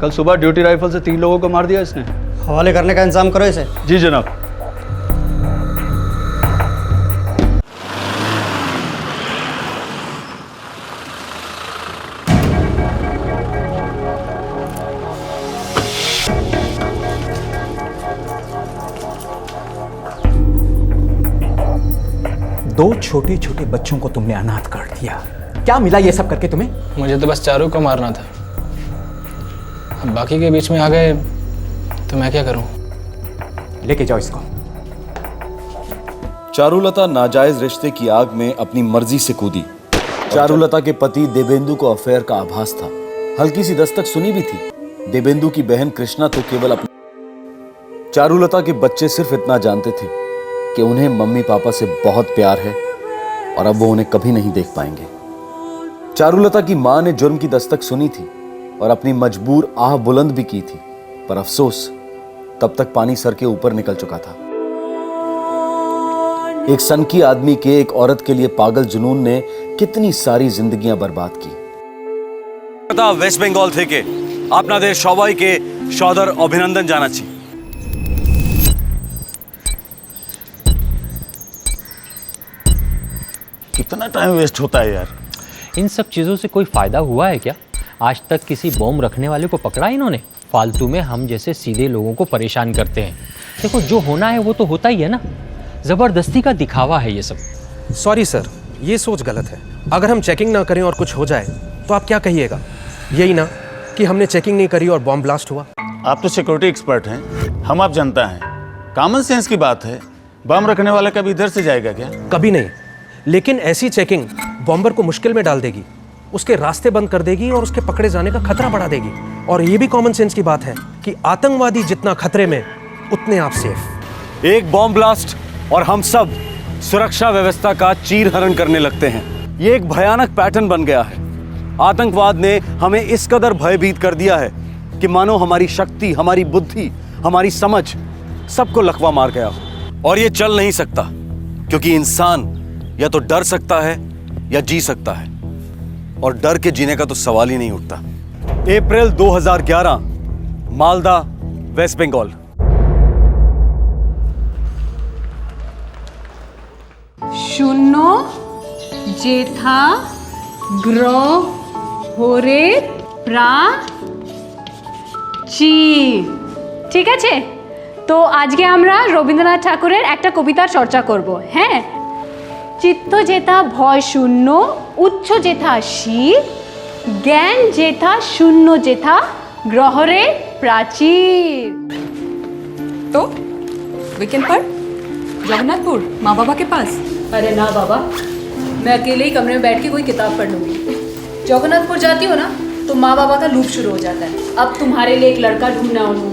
[SPEAKER 18] कल सुबह ड्यूटी राइफल से 3 लोगों को मार दिया इसने।
[SPEAKER 4] हवाले करने का इंतजाम करो इसे।
[SPEAKER 18] जी जनाब।
[SPEAKER 6] दो छोटे छोटे बच्चों को तुमने अनाथ कर दिया। क्या मिला ये सब करके तुम्हें?
[SPEAKER 15] मुझे तो बस चारू को मारना था। अब बाकी के बीच में आ गए तो मैं क्या करूं?
[SPEAKER 6] लेके जाओ इसको।
[SPEAKER 1] चारुलता नाजायज रिश्ते की आग में अपनी मर्जी से कूदी। चारुलता के पति देवेंदु को अफेयर का आभास था। हल्की सी दस्तक सुनी भी थी। देवेंदु की बहन कृष्णा तो केवल अपनी। चारुलता के बच्चे सिर्फ इतना जानते थे कि उन्हें मम्मी पापा से बहुत प्यार है और अब वो उन्हें कभी नहीं देख पाएंगे। चारुलता की मां ने जुर्म की दस्तक सुनी थी और अपनी मजबूर आह बुलंद भी की थी, पर अफसोस तब तक पानी सर के ऊपर निकल चुका था। एक सनकी आदमी के एक औरत के लिए पागल जुनून ने कितनी सारी जिंदगियां बर्बाद की। वेस्ट बंगाल থেকে আপনাদের সবাইকে সদর অভিনন্দন জানাচ্ছি।
[SPEAKER 20] कितना टाइम वेस्ट होता है यार।
[SPEAKER 6] इन सब चीज़ों से कोई फ़ायदा हुआ है क्या? आज तक किसी बॉम्ब रखने वाले को पकड़ा इन्होंने? फालतू में हम जैसे सीधे लोगों को परेशान करते हैं। देखो, जो होना है वो तो होता ही है ना। ज़बरदस्ती का दिखावा है ये सब।
[SPEAKER 21] सॉरी सर, ये सोच गलत है। अगर हम चेकिंग ना करें और कुछ हो जाए तो आप क्या कहिएगा? यही ना कि हमने चेकिंग नहीं करी और बॉम्ब ब्लास्ट हुआ।
[SPEAKER 20] आप तो सिक्योरिटी एक्सपर्ट हैं, हम आप जनता हैं। कॉमन सेंस की बात है। बम रखने वाला कभी इधर से जाएगा क्या?
[SPEAKER 21] कभी नहीं, लेकिन ऐसी चेकिंग बॉम्बर को मुश्किल में डाल देगी, उसके रास्ते बंद कर देगी और उसके पकड़े जाने का खतरा बढ़ा देगी। और ये भी कॉमन सेंस की बात है कि आतंकवादी जितना खतरे में उतने आप सेफ।
[SPEAKER 1] एक बॉम्ब ब्लास्ट और हम सब सुरक्षा व्यवस्था का चीरहरण करने लगते हैं। ये एक भयानक पैटर्न बन गया है। आतंकवाद ने हमें इस कदर भयभीत कर दिया है कि मानो हमारी शक्ति, हमारी बुद्धि, हमारी समझ सबको लकवा मार गया हो। और ये चल नहीं सकता, क्योंकि इंसान या तो डर सकता है या जी सकता है, और डर के जीने का तो सवाल ही नहीं उठता। अप्रैल 2011, मालदा, वेस्ट बंगाल।
[SPEAKER 7] शून्य जेठा ग्रह होरे প্রাচী।
[SPEAKER 3] ঠিক আছে, তো আজকে আমরা রবীন্দ্রনাথ ঠাকুরের একটা কবিতার চর্চা করব। হ্যাঁ, চিত্ত যেথা ভয় শূন্য, উচ্চ যেথা শীল, জ্ঞান যেথা শূন্য যেথা গ্রহরে प्राचीर।
[SPEAKER 2] तो वीकेंड पर जगन्नाथपुर माँ बाबा के पास?
[SPEAKER 3] अरे ना बाबा, मैं अकेले ही कमरे में बैठ के कोई किताब पढ़ लूँगी। जगन्नाथपुर जाती हो ना तो माँ बाबा का लूप शुरू हो जाता है। अब तुम्हारे लिए एक लड़का ढूंढना ओनू,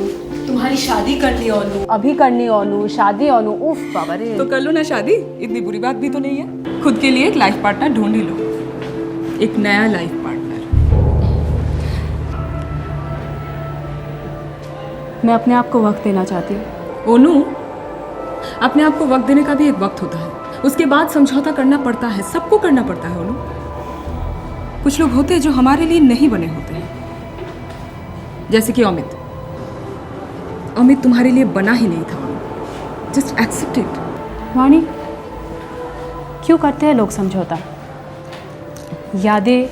[SPEAKER 3] तुम्हारी शादी करनी ओनू, अभी करनी ओनू, शादी ओनू। उफ बाबा रे।
[SPEAKER 2] तो कर लो ना शादी, इतनी बुरी बात भी तो नहीं है। खुद के लिए एक लाइफ पार्टनर ढूंढ ही लो, एक नया लाइफ पार्टनर।
[SPEAKER 3] मैं अपने आप को वक्त देना चाहती हूँ।
[SPEAKER 2] ओनू, अपने आप को वक्त देने का भी एक वक्त होता है, उसके बाद समझौता करना पड़ता है, सबको करना पड़ता है। ओनू, कुछ लोग होते हैं जो हमारे लिए नहीं बने होते हैं, जैसे कि अमित। अमित तुम्हारे लिए बना ही नहीं था। Just accept it.
[SPEAKER 3] वाणी, क्यों करते हैं लोग समझौता? यादें,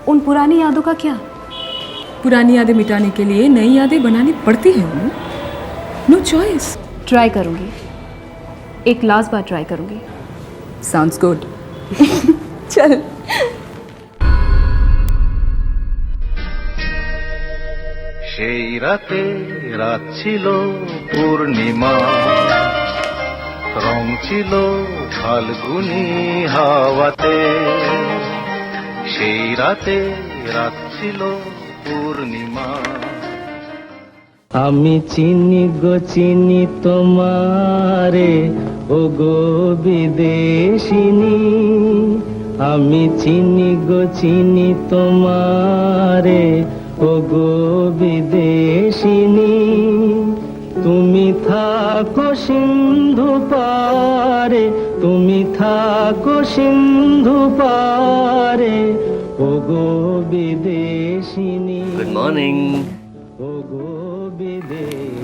[SPEAKER 3] उन पुरानी यादों का क्या?
[SPEAKER 2] पुरानी यादें मिटाने के लिए नई यादें बनानी पड़ती हैं। No choice.
[SPEAKER 3] ट्राई करूँगी, एक लास्ट बार ट्राई करूँगी।
[SPEAKER 2] Sounds good. चल।
[SPEAKER 16] সেই রাতে রাত ছিল পূর্ণিমা, রং ছিল ফাল্গুনি হাওয়াতে। সেই রাতে রাত ছিল পূর্ণিমা।
[SPEAKER 22] আমি চিনি গো চিনি তোমারে, ও গো বিদেশিনী। আমি চিনি গো চিনি তোমারে, ও গো বিদেশিনী। তুমি থাকো সিন্ধু পারে, তুমি থাকো সিন্ধু পারে, ও গো বিদেশিনী।
[SPEAKER 12] Good morning.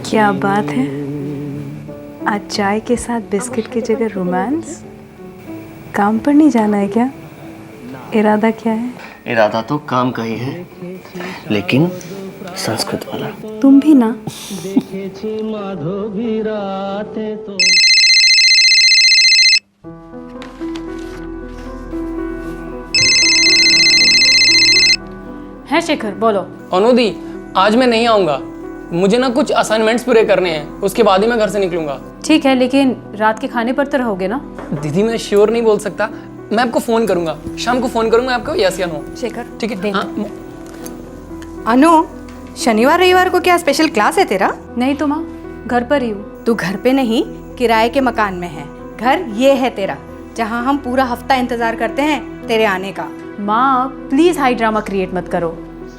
[SPEAKER 3] क्या बात है, आज चाय के साथ बिस्किट की जगह रोमांस। काम पर नहीं जाना है क्या? इरादा क्या है?
[SPEAKER 12] इरादा तो काम का ही है, लेकिन संस्कृत वाला।
[SPEAKER 3] तुम भी ना।
[SPEAKER 22] দেখেছি মাধবী রাতে তো।
[SPEAKER 3] है शेखर, बोलो।
[SPEAKER 15] अनुदी, आज मैं नहीं आऊँगा, मुझे ना कुछ असाइनमेंट्स पूरे करने हैं, उसके बाद ही मैं घर से निकलूंगा।
[SPEAKER 3] ठीक है, लेकिन रात के खाने पर तो रहोगे ना?
[SPEAKER 15] दीदी मैं श्योर नहीं बोल सकता, मैं आपको फ़ोन करूंगा, शाम को फ़ोन करूंगा आपको, यस या नो।
[SPEAKER 2] शेखर,
[SPEAKER 15] ठीक है। हाँ,
[SPEAKER 2] अनु, शनिवार रविवार को क्या स्पेशल क्लास है तेरा?
[SPEAKER 3] नहीं तो माँ, घर पर ही हूँ।
[SPEAKER 2] तू घर पे नहीं, किराए के मकान में है। घर ये है तेरा, जहाँ हम पूरा हफ्ता इंतजार करते हैं तेरे आने का।
[SPEAKER 3] माँ प्लीज़ हाई ड्रामा क्रिएट मत करो,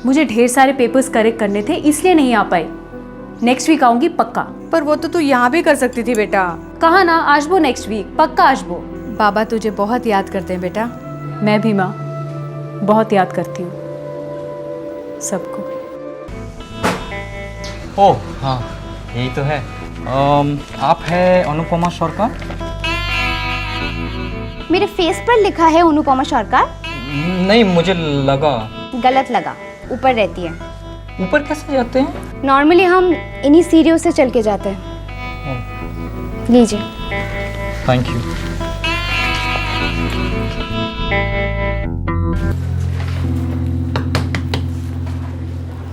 [SPEAKER 3] मुझे ढेर सारे पेपर्स करेक्ट करने थे इसलिए नहीं आ पाई। नेक्स्ट वीक आऊँगी पक्का।
[SPEAKER 2] पर वो तो तू यहाँ भी कर सकती थी बेटा।
[SPEAKER 3] कहा ना आशबो नेक्स्ट वीक, पक्का आशबो।
[SPEAKER 2] बाबा तुझे बहुत याद करते हैं बेटा।
[SPEAKER 3] मैं भी माँ बहुत याद करती हूँ सबको।
[SPEAKER 4] ओह हाँ, यही तो है। आप है अनुपमा सरकार?
[SPEAKER 23] मेरे फेस पर लिखा है अनुपमा सरकार।
[SPEAKER 4] नहीं, मुझे लगा।
[SPEAKER 23] गलत लगा, ऊपर रहती है।
[SPEAKER 4] ऊपर कैसे जाते हैं?
[SPEAKER 23] नॉर्मली हम इन्हीं सीढ़ियों से चल के जाते हैं। लीजिए।
[SPEAKER 4] Thank you.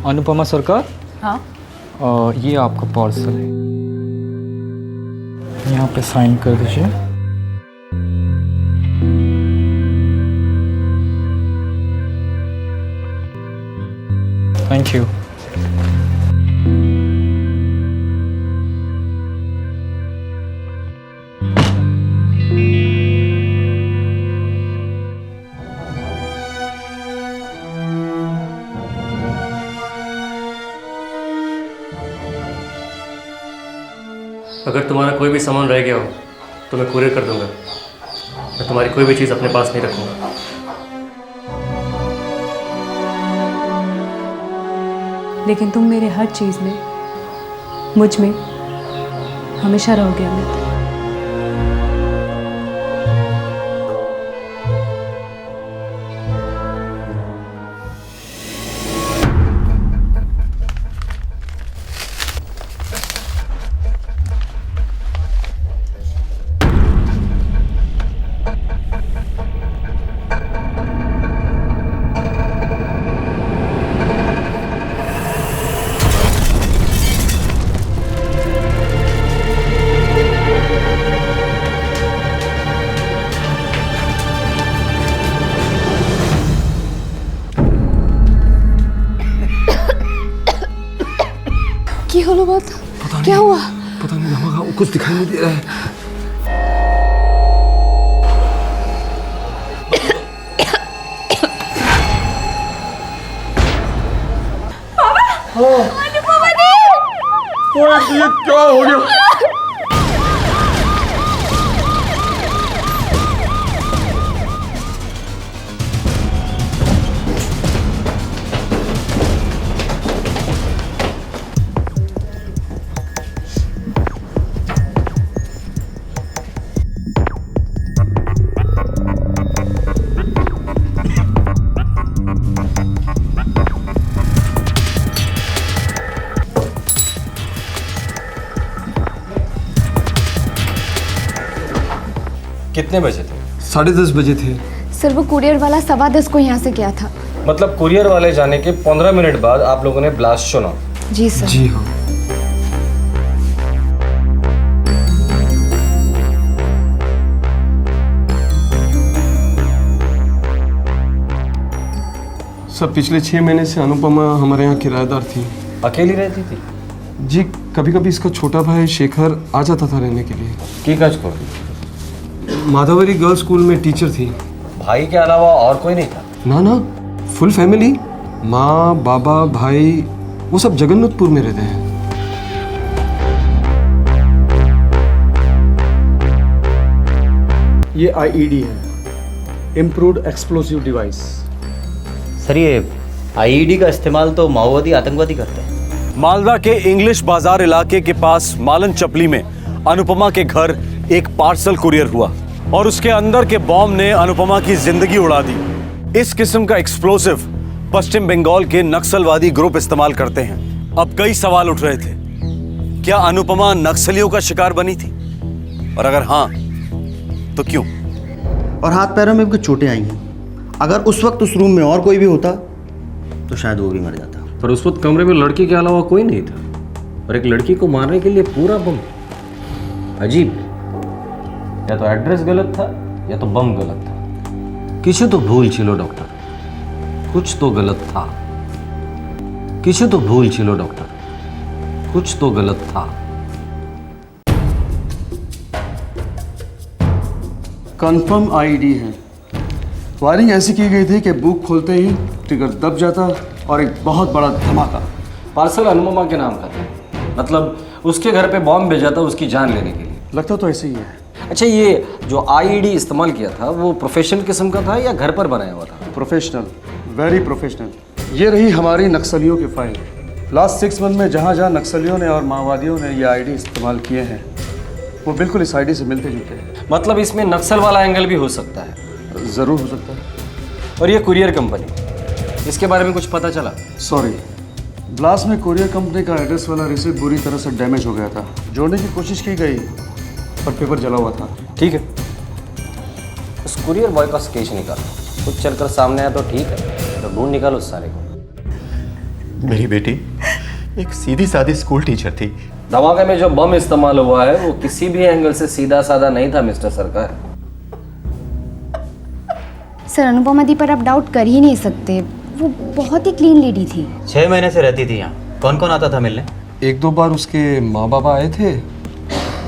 [SPEAKER 4] अनुपमा सरकार,
[SPEAKER 3] हाँ
[SPEAKER 4] ये आपका पार्सल है, यहाँ पे साइन कर दीजिए। Thank you.
[SPEAKER 24] अगर तुम्हारा कोई भी सामान रह गया हो तो मैं कुरियर कर दूंगा। मैं तुम्हारी कोई भी चीज़ अपने पास नहीं रखूंगा।
[SPEAKER 3] लेकिन तुम मेरे हर चीज़ में, मुझ में हमेशा रहोगे अमित।
[SPEAKER 7] কি হলো বাত? क्या हुआ?
[SPEAKER 21] पता नहीं हमारा कुछ दिखाई नहीं दे रहा है।
[SPEAKER 16] ये क्या हो गया?
[SPEAKER 9] कितने बजे थे?
[SPEAKER 18] 10:30 बजे थे।
[SPEAKER 23] सर वो कुरियर वाला 10:15 को यहाँ से गया था।
[SPEAKER 9] मतलब कुरियर वाले जाने के 15 मिनट बाद आप लोगों ने ब्लास्ट सुना?
[SPEAKER 23] जी सर।
[SPEAKER 18] जी हाँ। सर पिछले 6 महीने से अनुपमा हमारे यहाँ किराएदार थी।
[SPEAKER 9] अकेली रहती थी?
[SPEAKER 18] जी कभी कभी इसका छोटा भाई शेखर आ जाता था रहने के लिए।
[SPEAKER 9] की काज को
[SPEAKER 18] माधवरी गर्ल्स स्कूल में टीचर थी।
[SPEAKER 9] भाई के अलावा और कोई नहीं था?
[SPEAKER 18] ना ना, फुल फैमिली, माँ बाबा भाई वो सब जगन्नाथपुर में रहते हैं। ये IED है, इम्प्रूव्ड एक्सप्लोसिव डिवाइस।
[SPEAKER 12] सर ये IED का इस्तेमाल तो माओवादी आतंकवादी करते हैं।
[SPEAKER 1] मालदा के इंग्लिश बाजार इलाके के पास मालन चपली में अनुपमा के घर एक पार्सल कुरियर हुआ और उसके अंदर के बॉम्ब ने अनुपमा की जिंदगी उड़ा दी। इस किस्म का एक्सप्लोसिव पश्चिम बंगाल के नक्सलवादी ग्रुप इस्तेमाल करते हैं। अब कई सवाल उठ रहे थे, क्या अनुपमा नक्सलियों का शिकार बनी थी? और अगर हाँ तो क्यों?
[SPEAKER 5] और हाथ पैरों में भी कुछ चोटें आई हैं। अगर उस वक्त उस रूम में और कोई भी होता तो शायद वो भी मर जाता।
[SPEAKER 9] पर उस वक्त कमरे में लड़की के अलावा कोई नहीं था और एक लड़की को मारने के लिए पूरा बम। अजीब, या तो एड्रेस गलत था या तो बम गलत था। किसी तो भूल छिलो डॉक्टर, कुछ तो गलत था। किसी तो भूल छिलो डॉक्टर, कुछ तो गलत था।
[SPEAKER 18] कंफर्म IED है। वायरिंग ऐसी की गई थी कि बुक खोलते ही ट्रिगर दब जाता और एक बहुत बड़ा धमाका।
[SPEAKER 9] पार्सल अनुपमा के नाम का था, मतलब उसके घर पे बॉम्ब भेजा था उसकी जान लेने के लिए।
[SPEAKER 18] लगता तो ऐसे ही है।
[SPEAKER 9] अच्छा, ये जो IED इस्तेमाल किया था वो प्रोफेशनल किस्म का था या घर पर बनाया हुआ था?
[SPEAKER 18] Professional, very professional. ये रही हमारी नक्सलियों की फाइल। लास्ट 6 मंथ में जहाँ जहाँ नक्सलियों ने और माओवादियों ने ये IED इस्तेमाल किए हैं वो बिल्कुल इस IED से मिलते जुलते हैं।
[SPEAKER 9] मतलब इसमें नक्सल वाला एंगल भी हो सकता है?
[SPEAKER 18] ज़रूर हो सकता है।
[SPEAKER 9] और ये कुरियर कंपनी, इसके बारे में कुछ पता चला?
[SPEAKER 18] सॉरी, ब्लास्ट में कुरियर कंपनी का एड्रेस वाला रिसीव बुरी तरह से डैमेज हो गया था। जोड़ने की कोशिश की गई पर पेपर जला हुआ था।
[SPEAKER 9] ठीक है, उस कुरियर बॉय का स्केच निकालो, कुछ चलकर सामने आया तो ठीक है, तो ढूंढ निकालो उस सारे को।
[SPEAKER 10] मेरी बेटी एक सीधी सादी स्कूल टीचर थी।
[SPEAKER 9] धमाके में जो बम इस्तेमाल हुआ है वो किसी भी एंगल से सीधा साधा नहीं था मिस्टर सरकार।
[SPEAKER 23] सर अनुपमा दी पर आप डाउट कर ही नहीं सकते, वो बहुत ही क्लीन लेडी थी।
[SPEAKER 12] 6 महीने से रहती थी यहाँ। कौन कौन आता था मिलने?
[SPEAKER 18] 1-2 बार उसके माँ बाबा आए थे,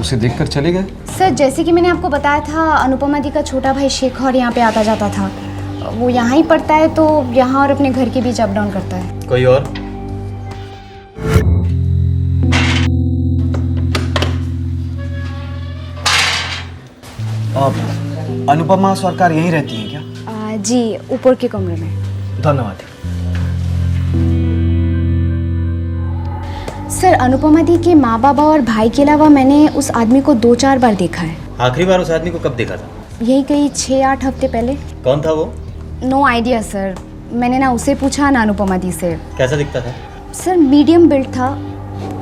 [SPEAKER 18] उसे देखकर चले गए।
[SPEAKER 23] सर जैसे कि मैंने आपको बताया था, अनुपमा दी का छोटा भाई शेखर यहाँ पे आता जाता था। वो यहाँ ही पढ़ता है तो यहाँ और अपने घर के बीच अप डाउन करता है।
[SPEAKER 12] कोई और?
[SPEAKER 5] अनुपमा सरकार यहीं रहती है क्या?
[SPEAKER 23] जी ऊपर के कमरे में।
[SPEAKER 5] धन्यवाद।
[SPEAKER 23] सर अनुपमा दी के माँ बाबा और भाई के अलावा मैंने उस आदमी को 2-4 बार देखा है।
[SPEAKER 12] आखिरी बार उस आदमी को कब देखा था?
[SPEAKER 23] यही कहीं 6-8 हफ्ते पहले।
[SPEAKER 12] कौन था वो?
[SPEAKER 23] नो आइडिया सर, मैंने ना उसे पूछा ना अनुपमा दी से।
[SPEAKER 12] कैसा दिखता था?
[SPEAKER 23] सर मीडियम बिल्ड था,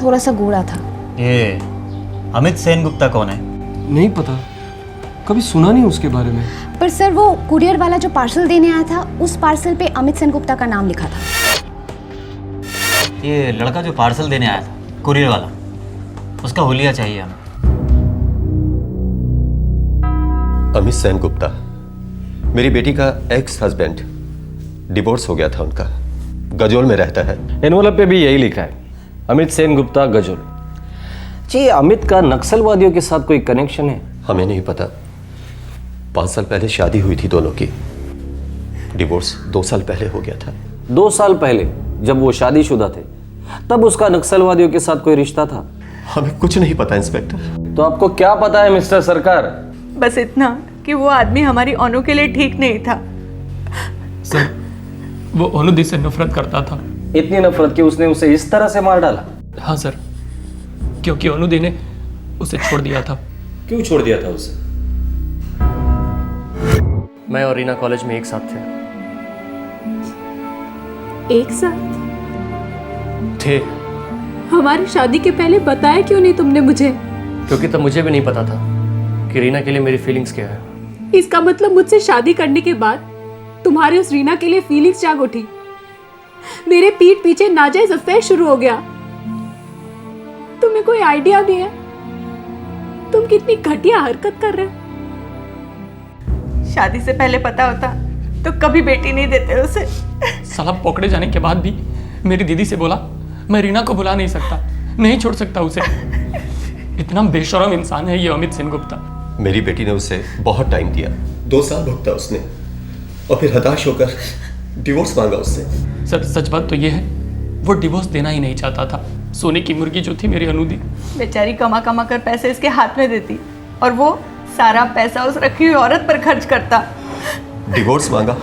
[SPEAKER 23] थोड़ा सा गोरा था।
[SPEAKER 12] ये अमित सेन गुप्ता कौन है?
[SPEAKER 8] नहीं पता, कभी सुना नहीं उसके बारे में।
[SPEAKER 23] पर सर वो कुरियर वाला जो पार्सल देने आया था, उस पार्सल पे अमित सेन गुप्ता का नाम लिखा था।
[SPEAKER 12] ये लड़का जो पार्सल देने आया था, कुरियर वाला, उसका हुलिया चाहिए हमें।
[SPEAKER 10] अमित सेन गुप्ता मेरी बेटी का एक्स हस्बैंड, डिवोर्स हो गया था उनका, गजोल में रहता है।
[SPEAKER 9] एनवलप पे भी यही लिखा है, अमित सेन गुप्ता गजोल। जी, अमित का नक्सलवादियों के साथ कोई कनेक्शन है?
[SPEAKER 10] हमें नहीं पता। 5 साल पहले शादी हुई थी दोनों की, डिवोर्स 2 साल पहले हो गया था।
[SPEAKER 9] 2 साल पहले जब वो शादीशुदा थे तब उसका नक्सलवादियों के साथ कोई रिश्ता था?
[SPEAKER 10] हमें कुछ नहीं पता इंस्पेक्टर।
[SPEAKER 9] तो आपको क्या पता है मिस्टर सरकार?
[SPEAKER 2] बस इतना कि वो आदमी हमारी अनु के लिए ठीक नहीं था।
[SPEAKER 8] सर वो अनुदी से नफरत करता था।
[SPEAKER 9] इतनी नफरत कि उसने उसे इस तरह से मार डाला?
[SPEAKER 8] हाँ सर, क्योंकि अनुदी ने उसे छोड़ दिया था।
[SPEAKER 9] क्यों छोड़ दिया था उसे?
[SPEAKER 24] मैं और रीना कॉलेज में एक साथ थे।
[SPEAKER 3] एक साथ
[SPEAKER 24] थे?
[SPEAKER 3] हमारी शादी के पहले बताया क्यों नहीं तुमने मुझे?
[SPEAKER 24] क्योंकि तब मुझे भी नहीं पता था कि रीना के लिए मेरी फीलिंग्स क्या है।
[SPEAKER 3] इसका मतलब मुझसे शादी करने के बाद तुम्हारे उस रीना के लिए फीलिंग्स जाग उठी। मेरे पीठ पीछे नाजायज अफेयर शुरू हो गया। तुम्हें कोई आइडिया नहीं है तुम कितनी घटिया हरकत कर रहे हो।
[SPEAKER 2] शादी से पहले पता होता तो कभी बेटी नहीं देते उसे।
[SPEAKER 8] साला पकड़े जाने के बाद भी मेरी दीदी से बोला मैं रीना को भुला नहीं सकता, नहीं छोड़ सकता उसे। इतना बेशरम इंसान है ये अमित सेन गुप्ता।
[SPEAKER 10] मेरी बेटी ने उसे बहुत टाइम दिया, 2 साल भुगता उसने, और फिर हताश होकर डिवोर्स मांगा उससे।
[SPEAKER 8] सर सच बात तो ये है वो डिवोर्स देना ही नहीं चाहता था। सोने की मुर्गी जो थी मेरी अनुदी,
[SPEAKER 2] बेचारी कमा कमा कर पैसे इसके हाथ में देती और वो सारा पैसा उस रखी हुई औरत पर खर्च करता।
[SPEAKER 10] डिवोर्स मांगा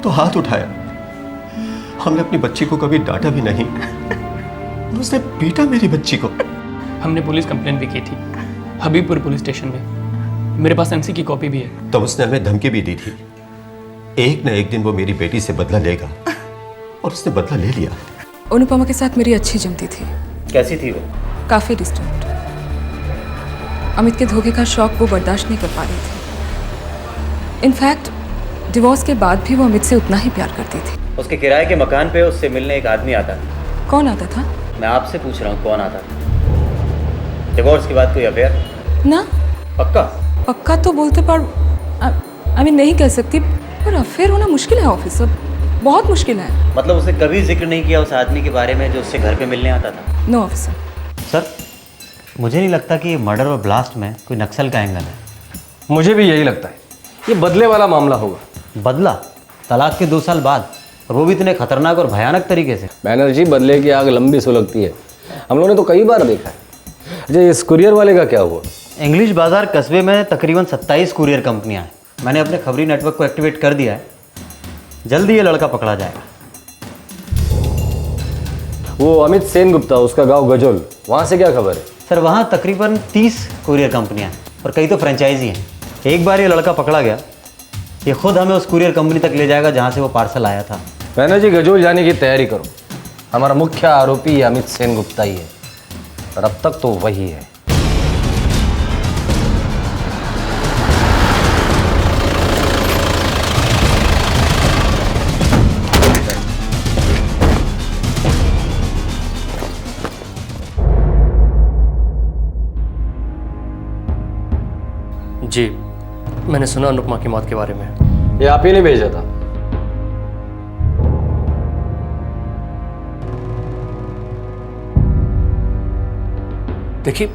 [SPEAKER 10] तो हाथ उठाया। हमने अपनी बच्ची को कभी डांटा भी नहीं, उसने पीटा मेरी बच्ची को।
[SPEAKER 8] हमने पुलिस कंप्लेंट भी की थी हबीबपुर पुलिस स्टेशन में। मेरे पास एमसी की कॉपी भी है।
[SPEAKER 10] तब उसने हमें धमकी भी दी थी, एक न एक दिन वो मेरी बेटी से बदला लेगा, और उसने बदला ले लिया।
[SPEAKER 7] अनुपमा के साथ मेरी अच्छी जमती थी।
[SPEAKER 12] कैसी थी वो?
[SPEAKER 7] काफ़ी डिस्टेंट। अमित के धोखे का शौक वो बर्दाश्त नहीं कर पा रही थी। इनफैक्ट डिवोर्स के बाद भी वो अमित से उतना ही प्यार करती थी।
[SPEAKER 12] उसके किराए के मकान पे उससे मिलने एक आदमी आता था।
[SPEAKER 7] कौन आता था?
[SPEAKER 12] मैं आपसे पूछ रहा हूँ कौन आता था? डिवोर्स के बाद कोई अफेयर?
[SPEAKER 7] ना।
[SPEAKER 12] पक्का?
[SPEAKER 7] पक्का तो बोलते पर आई मीन नहीं कह सकती, पर अफेयर होना मुश्किल है ऑफिसर, बहुत मुश्किल है।
[SPEAKER 12] मतलब उसने कभी जिक्र नहीं किया उस आदमी के बारे में जो उससे घर पे मिलने आता था?
[SPEAKER 7] No officer.
[SPEAKER 12] सर मुझे नहीं लगता कि मर्डर और ब्लास्ट में कोई नक्सल का एंगल है।
[SPEAKER 9] मुझे भी यही लगता है, ये बदले वाला मामला होगा।
[SPEAKER 12] बदला? तलाक के 2 साल बाद, और वो भी इतने खतरनाक और भयानक तरीके से।
[SPEAKER 9] बैनर्जी, बदले की आग लंबी सुलगती है, हम लोगों ने तो कई बार देखा है। अच्छा, इस कुरियर वाले का क्या हुआ?
[SPEAKER 12] इंग्लिश बाजार कस्बे में तकरीबन 27 कुरियर कंपनियां हैं। मैंने अपने खबरी नेटवर्क को एक्टिवेट कर दिया है, जल्दी ये लड़का पकड़ा जाएगा।
[SPEAKER 9] वो अमित सेन गुप्ता, उसका गांव गजोल, वहाँ से क्या खबर है?
[SPEAKER 12] सर वहाँ तकरीबन 30 कुरियर कंपनियां हैं और कई तो फ्रेंचाइजी हैं। एक बार ये लड़का पकड़ा गया, ये खुद हमें उस कुरियर कंपनी तक ले जाएगा जहाँ से वो पार्सल आया था।
[SPEAKER 9] बैनर्जी, गजोल जाने की तैयारी करो। हमारा मुख्य आरोपी अमित सेन गुप्ता ही है, और अब तक तो वही है।
[SPEAKER 24] जी, मैंने सुना अनुपमा की मौत के बारे में।
[SPEAKER 9] ये आप ही ने भेजा था?
[SPEAKER 24] देखिए,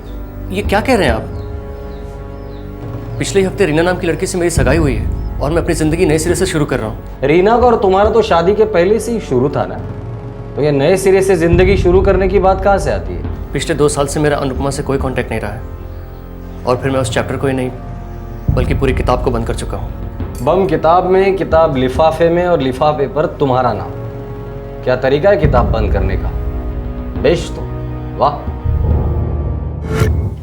[SPEAKER 24] ये क्या कह रहे हैं आप? पिछले हफ्ते रीना नाम की लड़की से मेरी सगाई हुई है और मैं अपनी जिंदगी नए सिरे से शुरू कर रहा हूँ।
[SPEAKER 9] रीना का और तुम्हारा तो शादी के पहले से ही शुरू था ना, तो ये नए सिरे से जिंदगी शुरू करने की बात कहाँ से आती है?
[SPEAKER 24] पिछले 2 साल से मेरा अनुपमा से कोई कांटेक्ट नहीं रहा है, और फिर मैं उस चैप्टर को ही नहीं बल्कि पूरी किताब को बंद कर चुका हूँ।
[SPEAKER 9] बम किताब में, किताब लिफाफे में, और लिफाफे पर तुम्हारा नाम। क्या तरीका है किताब बंद करने का? बेश तो
[SPEAKER 12] वाह।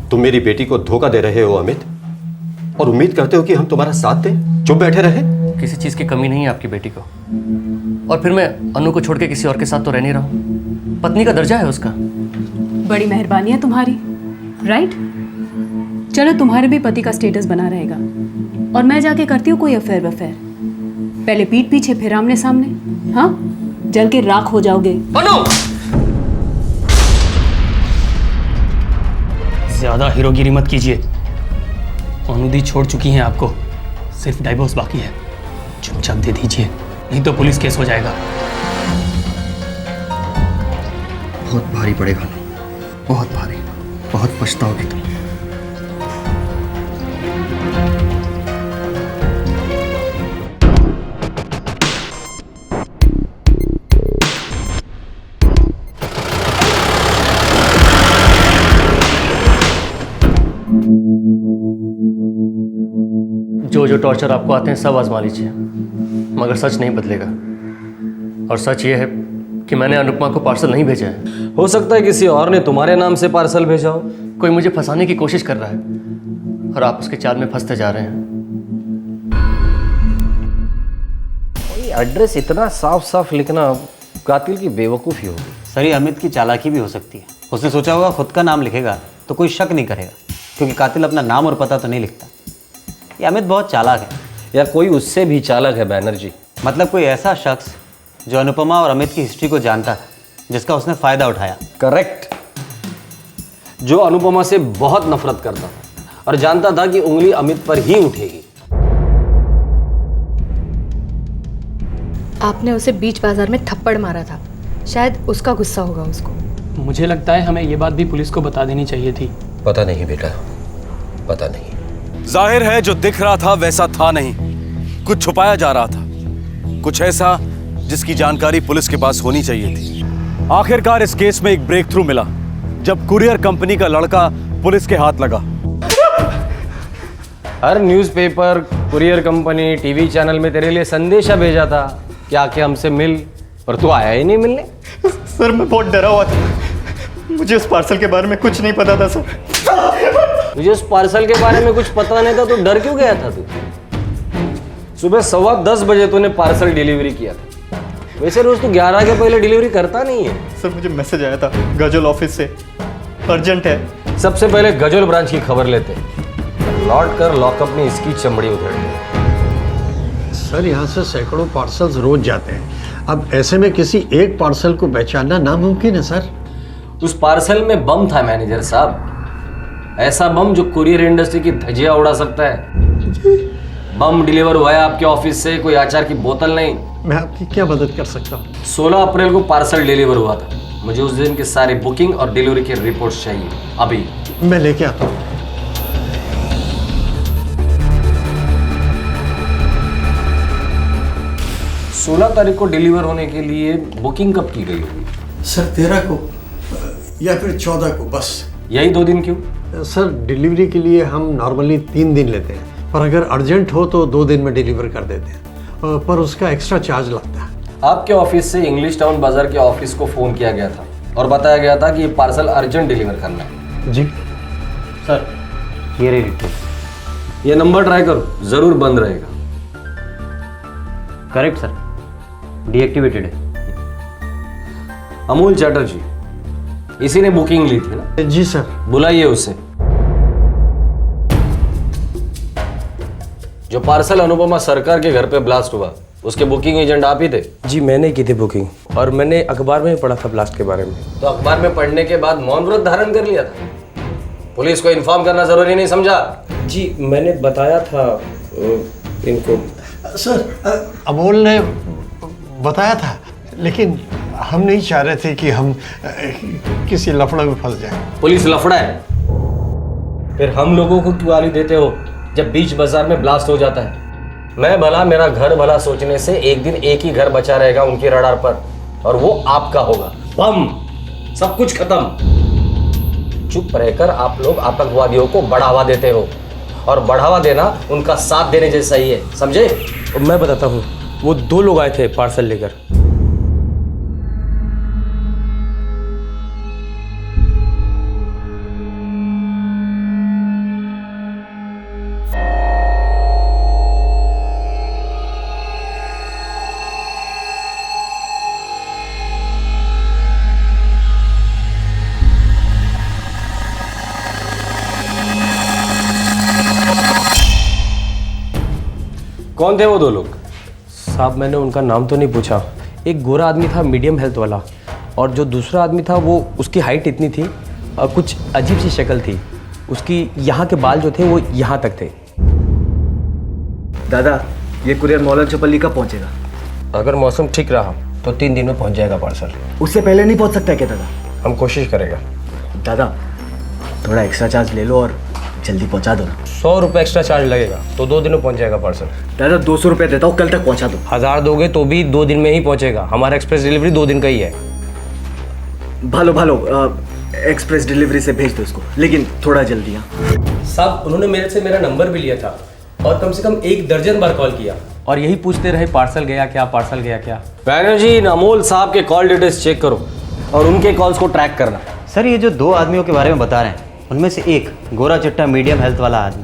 [SPEAKER 10] तुम मेरी बेटी को धोखा दे रहे हो अमित, और उम्मीद करते हो कि हम तुम्हारा साथ दें, चुप बैठे रहे?
[SPEAKER 24] किसी चीज की कमी नहीं है आपकी बेटी को, और फिर मैं अनु को छोड़ के किसी और के साथ तो रह नहीं रहा हूं। पत्नी का दर्जा है उसका।
[SPEAKER 3] बड़ी मेहरबानी है तुम्हारी, राइट? चलो तुम्हारे भी पति का स्टेटस बना रहेगा, और मैं जाके करती हूँ कोई अफेयर वफेयर। पहले पीठ पीछे फिर आमने सामने, हाँ? जल के राख हो जाओगे।
[SPEAKER 24] अनु! ज्यादा हीरोगिरी मत कीजिए। अनुदी छोड़ चुकी हैं आपको, सिर्फ डाइवोर्स बाकी है। चुपचाप दे दीजिए, नहीं तो पुलिस केस हो जाएगा।
[SPEAKER 10] बहुत भारी पड़ेगा ना, बहुत भारी, बहुत पछताओगी तुम।
[SPEAKER 24] जो टॉर्चर आपको आते हैं सब आजमा लीजिए, मगर सच नहीं बदलेगा। और सच ये है कि मैंने अनुपमा को पार्सल नहीं भेजा है।
[SPEAKER 9] हो सकता है किसी और ने तुम्हारे नाम से पार्सल भेजा हो।
[SPEAKER 24] कोई मुझे फंसाने की कोशिश कर रहा है, और आप उसके चाल में फंसते जा रहे हैं।
[SPEAKER 9] एड्रेस इतना साफ साफ लिखना कातिल की बेवकूफ़ी होगी।
[SPEAKER 12] सर, ये अमित की चालाकी भी हो सकती है। उसने सोचा होगा खुद का नाम लिखेगा तो कोई शक नहीं करेगा, क्योंकि कातिल अपना नाम और पता तो नहीं लिखता। ये अमित बहुत चालाक है।
[SPEAKER 9] या कोई उससे भी चालाक है बैनर्जी।
[SPEAKER 12] मतलब कोई ऐसा शख्स जो अनुपमा और अमित की हिस्ट्री को जानता था, जिसका उसने फ़ायदा उठाया।
[SPEAKER 9] करेक्ट। जो अनुपमा से बहुत नफरत करता था और जानता था कि उंगली अमित पर ही उठेगी।
[SPEAKER 7] आपने उसे बीच बाजार में थप्पड़ मारा था, शायद उसका गुस्सा होगा उसको।
[SPEAKER 8] मुझे लगता है हमें ये बात भी पुलिस को बता देनी चाहिए थी।
[SPEAKER 10] पता नहीं बेटा, पता नहीं।
[SPEAKER 1] जाहिर है जो दिख रहा था वैसा था नहीं, कुछ छुपाया जा रहा था, कुछ ऐसा जिसकी जानकारी पुलिस के पास होनी चाहिए थी। आखिरकार इस केस में एक ब्रेक थ्रू मिला जब कुरियर कंपनी का लड़का पुलिस के हाथ लगा।
[SPEAKER 9] हर newspaper, courier company, TV channel में तेरे लिए संदेशा भेजा था कि आके हमसे मिल, पर तू आया ही नहीं मिलने।
[SPEAKER 11] सर, मैं बहुत डरा हुआ था, मुझे उस पार्सल के बारे में कुछ नहीं पता था सर।
[SPEAKER 9] मुझे उस पार्सल के बारे में कुछ पता नहीं था तो डर क्यों गया था तू? सुबह 10:15 बजे तूने पार्सल डिलीवरी किया था। वैसे रोज तू 11 के पहले डिलीवरी करता नहीं है।
[SPEAKER 11] सर, मुझे मैसेज आया था गजल ऑफिस से, अर्जेंट है।
[SPEAKER 9] सबसे पहले गजल ब्रांच की खबर लेते, लौट कर लॉकअप में इसकी चमड़ी उधेड़ दी।
[SPEAKER 13] सर, यहाँ से सैकड़ों पार्सल्स रोज जाते हैं। अब ऐसे में किसी एक पार्सल को पहचानना नामुमकिन है सर।
[SPEAKER 9] उस पार्सल में बम था मैनेजर साहब, ऐसा बम जो कुरियर इंडस्ट्री की धज्जियां उड़ा सकता है। बम डिलीवर हुआ है आपके ऑफिस से, कोई अचार की बोतल नहीं।
[SPEAKER 13] मैं आपकी क्या मदद कर सकता हूँ?
[SPEAKER 9] 16 अप्रैल को पार्सल डिलीवर हुआ था। मुझे उस दिन की सारी बुकिंग और डिलीवरी की रिपोर्ट्स चाहिए अभी।
[SPEAKER 13] मैं लेके आता हूँ।
[SPEAKER 9] 16 तारीख को डिलीवर होने के लिए बुकिंग कब की गई होगी?
[SPEAKER 13] सर 13 को या फिर 14 को, बस
[SPEAKER 9] यही 2 दिन क्यों?
[SPEAKER 13] सर, डिलीवरी के लिए हम नॉर्मली 3 दिन लेते हैं, पर अगर अर्जेंट हो तो 2 दिन में डिलीवर कर देते हैं, पर उसका एक्स्ट्रा चार्ज लगता है।
[SPEAKER 9] आपके ऑफिस से इंग्लिश टाउन बाजार के ऑफिस को फोन किया गया था और बताया गया था कि ये पार्सल अर्जेंट डिलीवर करना है।
[SPEAKER 13] जी
[SPEAKER 12] सर, ये रही रिपोर्ट।
[SPEAKER 9] ये नंबर ट्राई करो, जरूर बंद रहेगा।
[SPEAKER 12] करेक्ट सर, डीएक्टिवेटेड है।
[SPEAKER 9] अमूल चैटर्जी, इसी ने बुकिंग ली थी ना?
[SPEAKER 13] जी सर।
[SPEAKER 9] बुलाइए उसे। जो पार्सल अनुपमा सरकार के घर पे ब्लास्ट हुआ, उसके बुकिंग एजेंट आप ही थे?
[SPEAKER 21] जी, मैंने की थी बुकिंग, और मैंने अखबार में भी पढ़ा था ब्लास्ट के बारे में।
[SPEAKER 9] तो अखबार में पढ़ने के बाद मौन व्रत धारण कर लिया था? पुलिस को इन्फॉर्म करना जरूरी नहीं समझा?
[SPEAKER 21] जी, मैंने बताया था इनको।
[SPEAKER 13] सर, अमोल ने बताया था, लेकिन हम नहीं चाह रहे थे कि हम किसी लफड़ा में फंस जाएं।
[SPEAKER 9] पुलिस लफड़ा है? फिर हम लोगों को क्यों गाली देते हो जब बीच बाजार में ब्लास्ट हो जाता है? मैं भला, मेरा घर भला सोचने से एक दिन एक ही घर बचा रहेगा उनकी रडार पर, और वो आपका होगा। बम, सब कुछ खत्म। चुप रहकर आप लोग आतंकवादियों को बढ़ावा देते हो, और बढ़ावा देना उनका साथ देने जैसा ही है, समझे?
[SPEAKER 21] मैं बताता हूँ, वो 2 लोग आए थे पार्सल लेकर।
[SPEAKER 9] कौन थे वो दो लोग? साहब मैंने उनका नाम तो नहीं पूछा। एक गोरा आदमी था मीडियम हेल्थ वाला, और जो दूसरा आदमी था वो उसकी हाइट इतनी थी और कुछ अजीब सी शक्ल थी उसकी। यहाँ के बाल जो थे वो यहाँ तक थे।
[SPEAKER 6] दादा ये कुरियर मौलाना चौपल्ली कब पहुँचेगा?
[SPEAKER 9] अगर मौसम ठीक रहा तो 3 दिन में पहुँच जाएगा पार्सल।
[SPEAKER 6] उससे पहले नहीं पहुँच सकता क्या दादा?
[SPEAKER 9] हम कोशिश करेगा।
[SPEAKER 6] दादा थोड़ा एक्स्ट्रा चार्ज ले लो और जल्दी पहुँचा दो ना।
[SPEAKER 9] 100 रुपये एक्स्ट्रा चार्ज लगेगा तो 2 दिन में पहुँच जाएगा पार्सल।
[SPEAKER 6] दादा 200 रुपये देता हूँ, कल तक पहुँचा दो।
[SPEAKER 9] 1000 दोगे तो भी 2 दिन में ही पहुँचेगा। हमारा एक्सप्रेस डिलीवरी 2 दिन का ही है।
[SPEAKER 6] भालो भालो एक्सप्रेस डिलीवरी से भेज दो इसको, लेकिन थोड़ा जल्दी। हाँ
[SPEAKER 9] साहब उन्होंने मेरे से मेरा नंबर भी लिया था और कम से कम 1 दर्जन बार कॉल किया और यही पूछते रहे पार्सल गया क्या, पार्सल गया क्या। बैनर्जी इन अमोल साहब के कॉल डिटेल्स चेक करो और उनके कॉल्स को ट्रैक करना।
[SPEAKER 12] सर ये जो 2 आदमियों के बारे में बता रहे हैं उनमें से एक गोरा चिट्टा मीडियम हेल्थ वाला आदमी,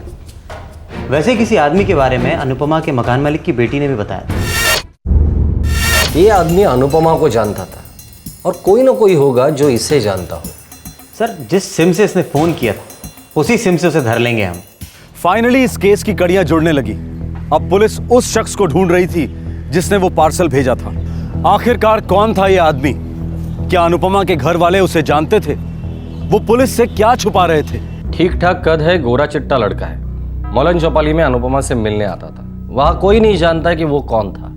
[SPEAKER 12] वैसे किसी आदमी के बारे में अनुपमा के मकान मालिक की बेटी ने भी बताया था।
[SPEAKER 9] ये आदमी अनुपमा को जानता था और कोई ना कोई होगा जो इसे जानता हो।
[SPEAKER 12] सर जिस सिम से इसने फ़ोन किया था उसी सिम से उसे धर लेंगे हम।
[SPEAKER 1] फाइनली इस केस की कड़ियां जुड़ने लगी। अब पुलिस उस शख्स को ढूंढ रही थी जिसने वो पार्सल भेजा था। आखिरकार कौन था ये आदमी? क्या अनुपमा के घर वाले उसे जानते थे? वो पुलिस से क्या छुपा रहे थे?
[SPEAKER 9] ठीक ठाक कद है, गोरा चिट्टा लड़का है। मौलाना चौपाली में अनुपमा से मिलने आता था। वहां कोई नहीं जानता कि वो कौन था।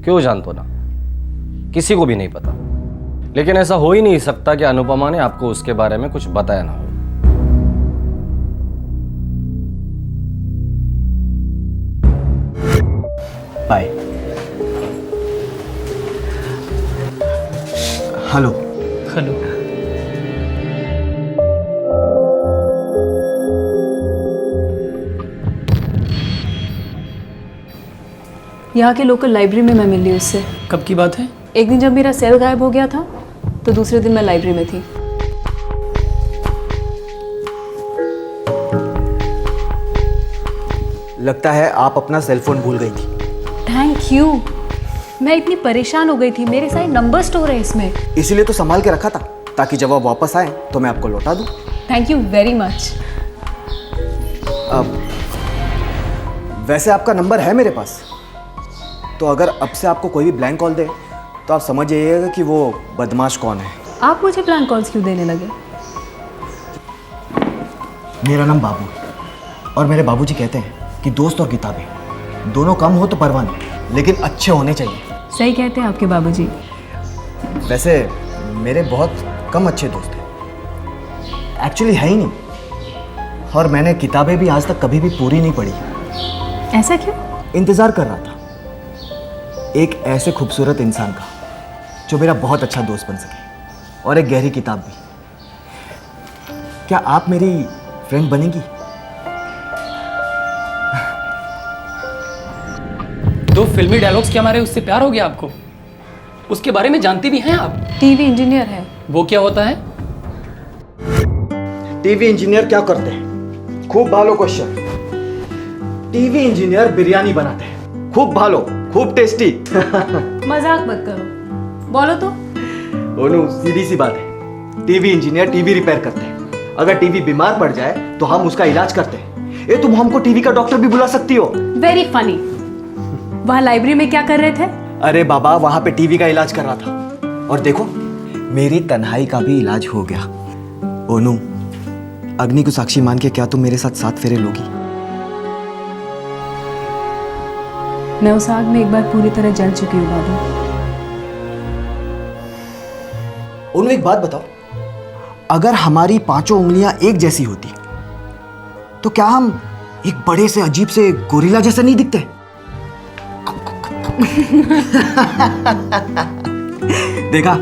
[SPEAKER 9] क्यों जानतो ना, किसी को भी नहीं पता। लेकिन ऐसा हो ही नहीं सकता कि अनुपमा ने आपको उसके बारे में कुछ बताया ना हो।
[SPEAKER 6] बाय। हेलो।
[SPEAKER 8] हेलो।
[SPEAKER 3] यहाँ के लोकल लाइब्रेरी में मैं मिली उससे।
[SPEAKER 8] कब की बात है?
[SPEAKER 3] एक दिन जब मेरा सेल गायब हो गया था तो दूसरे दिन मैं लाइब्रेरी में थी।
[SPEAKER 6] लगता है आप अपना सेलफोन भूल गई थी।
[SPEAKER 3] Thank you. मैं इतनी परेशान हो गई थी, मेरे सारे नंबर स्टोर है इसमें।
[SPEAKER 6] इसीलिए तो संभाल के रखा था ताकि जब आप वापस आए तो मैं आपको लौटा दूं।
[SPEAKER 3] Thank you very much.
[SPEAKER 6] वैसे आपका नंबर है मेरे पास, तो अगर अब से आपको कोई भी ब्लैंक कॉल दे तो आप समझ जाइएगा कि वो बदमाश कौन है।
[SPEAKER 3] आप मुझे ब्लैंक कॉल्स क्यों देने लगे?
[SPEAKER 6] मेरा नाम बाबू और मेरे बाबूजी कहते हैं कि दोस्त और किताबें दोनों कम हो तो परवाह नहीं, लेकिन अच्छे होने चाहिए।
[SPEAKER 3] सही कहते हैं आपके बाबूजी।
[SPEAKER 6] वैसे मेरे बहुत कम अच्छे दोस्त हैं, एक्चुअली है ही नहीं। और मैंने किताबें भी आज तक कभी भी पूरी नहीं पढ़ी।
[SPEAKER 3] ऐसा क्यों?
[SPEAKER 6] इंतज़ार कर रहा था एक ऐसे खूबसूरत इंसान का जो मेरा बहुत अच्छा दोस्त बन सके, और एक गहरी किताब भी। क्या आप मेरी फ्रेंड बनेंगी?
[SPEAKER 8] दो फिल्मी डायलॉग्स क्या मारे उससे प्यार हो गया आपको? उसके बारे में जानती भी हैं आप?
[SPEAKER 3] टीवी इंजीनियर है।
[SPEAKER 8] वो क्या होता है?
[SPEAKER 6] टीवी इंजीनियर क्या करते हैं? खूब भालो क्वेश्चन। टीवी इंजीनियर बिरयानी बनाते हैं, खूब भालो, खूब टेस्टी।
[SPEAKER 3] मजाक मत करो, बोलो तो।
[SPEAKER 6] ओनू सीधी सी बात है, टीवी इंजीनियर टीवी रिपेयर करते हैं। अगर टीवी बीमार पड़ जाए तो हम उसका इलाज करते हैं। ये तुम हमको टीवी का डॉक्टर भी बुला सकती हो।
[SPEAKER 3] Very funny. वहाँ लाइब्रेरी में क्या कर रहे थे?
[SPEAKER 6] अरे बाबा वहां पे टीवी का इलाज कर रहा था, और देखो मेरी तन्हाई का भी इलाज हो गया। ओनू, अग्नि को साक्षी मान के क्या तुम मेरे साथ 7 फेरे लोगी?
[SPEAKER 3] मैं उस आग में एक बार पूरी तरह जल चुकी हूँ बाबू।
[SPEAKER 6] ओनू एक बात बताओ, अगर हमारी 5 उंगलियां एक जैसी होती तो क्या हम एक बड़े से अजीब से गोरिल्ला जैसा नहीं दिखते? देखा,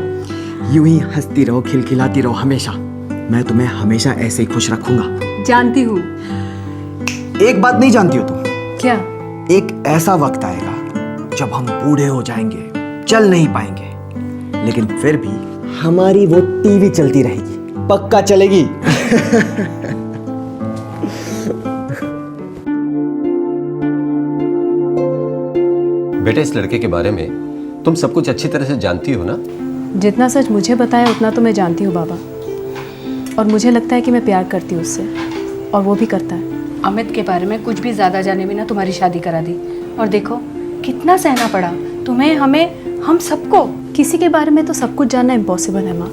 [SPEAKER 6] यूं ही हंसती रहो, खिलखिलाती रहो हमेशा। मैं तुम्हें हमेशा ऐसे ही खुश रखूंगा।
[SPEAKER 3] जानती हूँ।
[SPEAKER 6] एक बात नहीं जानती हो तुम?
[SPEAKER 3] क्या?
[SPEAKER 6] एक ऐसा वक्त आएगा जब हम बूढ़े हो जाएंगे, चल नहीं पाएंगे, लेकिन फिर भी हमारी वो टीवी चलती रहेगी, पक्का चलेगी।
[SPEAKER 10] बेटा इस लड़के के बारे में तुम सब कुछ अच्छी तरह से जानती हो ना?
[SPEAKER 3] जितना सच मुझे पता है उतना तो मैं जानती हूँ बाबा, और मुझे लगता है कि मैं प्यार करती हूँ उससे, और वो भी करता है। अमित के बारे में कुछ भी ज़्यादा जाने बिना तुम्हारी शादी करा दी, और देखो कितना सहना पड़ा तुम्हें, हमें, हम सबको। किसी के बारे में तो सब कुछ जानना इम्पॉसिबल है माँ।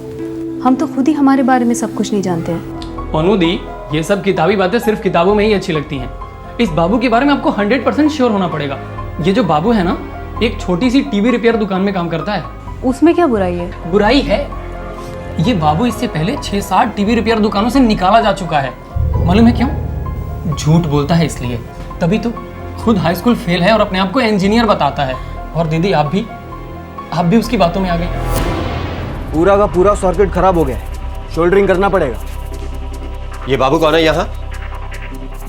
[SPEAKER 3] हम तो खुद ही हमारे बारे में सब कुछ नहीं जानते हैं।
[SPEAKER 8] अनुदी, ये सब किताबी बातें सिर्फ किताबों में ही अच्छी लगती हैं। इस बाबू के बारे में आपको 100% श्योर होना पड़ेगा। ये जो बाबू है ना, एक छोटी सी टीवी रिपेयर दुकान में काम करता है।
[SPEAKER 3] उसमें क्या बुराई है?
[SPEAKER 8] बुराई है, ये बाबू इससे पहले 6-7 टीवी रिपेयर दुकानों से निकाला जा चुका है। मालूम है क्यों? झूठ बोलता है इसलिए। तभी तो खुद हाई स्कूल फेल है और अपने आप को इंजीनियर बताता है। और दीदी आप भी उसकी बातों में आ गए।
[SPEAKER 6] पूरा का पूरा सर्किट खराब हो गया है, शोल्डरिंग करना पड़ेगा।
[SPEAKER 10] ये बाबू कौन है यहाँ?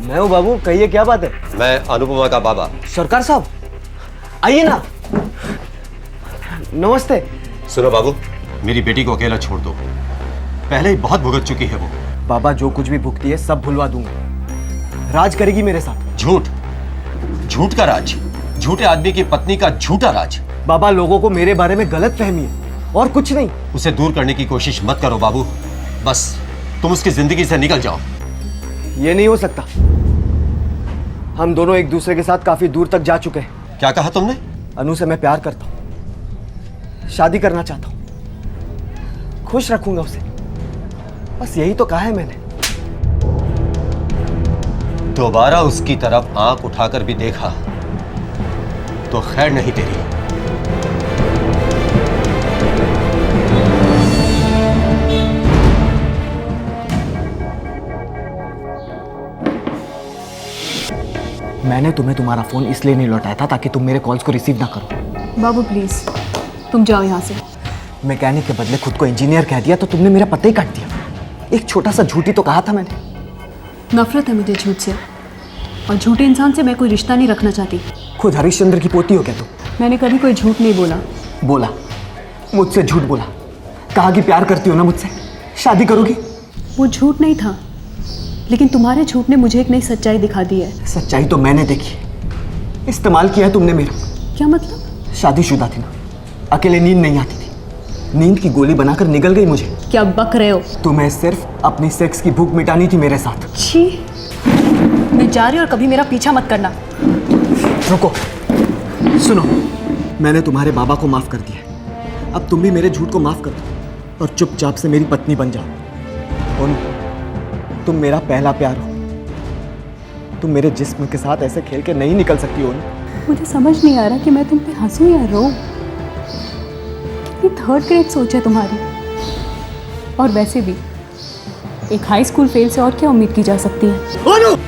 [SPEAKER 6] मैं हूँ बाबू, कहिए क्या बात है?
[SPEAKER 10] मैं अनुपमा का बाबा।
[SPEAKER 6] सरकार साहब आइए ना। नमस्ते।
[SPEAKER 10] सुनो बाबू, मेरी बेटी को अकेला छोड़ दो, पहले ही बहुत भुगत चुकी है वो।
[SPEAKER 6] बाबा जो कुछ भी भुगती है सब भुलवा दूंगा, राज करेगी मेरे साथ।
[SPEAKER 10] झूठ, झूठ का राज, झूठे आदमी की पत्नी का झूठा राज।
[SPEAKER 6] बाबा लोगों को मेरे बारे में गलत फहमी है और कुछ नहीं।
[SPEAKER 10] उसे दूर करने की कोशिश मत करो बाबू, बस तुम उसकी जिंदगी से निकल जाओ।
[SPEAKER 6] ये नहीं हो सकता, हम दोनों एक दूसरे के साथ काफी दूर तक जा चुके हैं।
[SPEAKER 10] क्या कहा तुमने?
[SPEAKER 6] अनु से मैं प्यार करता हूँ, शादी करना चाहता हूँ, खुश रखूंगा उसे, बस यही तो कहा है मैंने।
[SPEAKER 10] दोबारा उसकी तरफ आंख उठाकर भी देखा तो खैर नहीं तेरी।
[SPEAKER 6] मैंने तुम्हें तुम्हारा फोन इसलिए नहीं लौटाया था ताकि तुम मेरे कॉल्स को रिसीव ना करो।
[SPEAKER 3] बाबू प्लीज तुम जाओ यहाँ से।
[SPEAKER 6] मैकेनिक के बदले खुद को इंजीनियर कह दिया तो तुमने मेरा पता ही काट दिया। एक छोटा सा झूठी तो कहा था मैंने।
[SPEAKER 3] नफरत है मुझे झूठ से, और झूठे इंसान से मैं कोई रिश्ता नहीं रखना चाहती।
[SPEAKER 6] खुद हरिश्चंद्र की पोती हो क्या तुम?
[SPEAKER 3] मैंने कभी कोई झूठ नहीं बोला।
[SPEAKER 6] बोला, मुझसे झूठ बोला, कहा कि प्यार करती हो ना मुझसे, शादी करोगी।
[SPEAKER 3] वो झूठ नहीं था, लेकिन तुम्हारे झूठ ने मुझे एक नई सच्चाई दिखा दी है।
[SPEAKER 6] सच्चाई तो मैंने देखी, इस्तेमाल किया है तुमने मेरा।
[SPEAKER 3] क्या मतलब?
[SPEAKER 6] शादीशुदा थी ना, अकेले नींद नहीं आती थी, नींद की गोली बनाकर निगल गई मुझे।
[SPEAKER 3] क्या बक रहे हो?
[SPEAKER 6] तुम्हें सिर्फ अपनी सेक्स की भूख मिटानी थी मेरे साथ।
[SPEAKER 3] छी, मैं जा रही हूँ और कभी मेरा पीछा मत करना।
[SPEAKER 6] रुको, सुनो, मैंने तुम्हारे बाबा को माफ कर दिया, अब तुम भी मेरे झूठ को माफ कर दो और चुपचाप से मेरी पत्नी बन जाओ। और तुम मेरा पहला प्यार हो, तुम मेरे जिस्म के साथ ऐसे खेल के नहीं निकल सकती हो।
[SPEAKER 3] मुझे समझ नहीं आ रहा कि मैं तुम पे हंसूं या रो। कितनी थर्ड ग्रेड सोच है तुम्हारी। और वैसे भी एक हाई स्कूल फेल से और क्या उम्मीद की जा सकती है?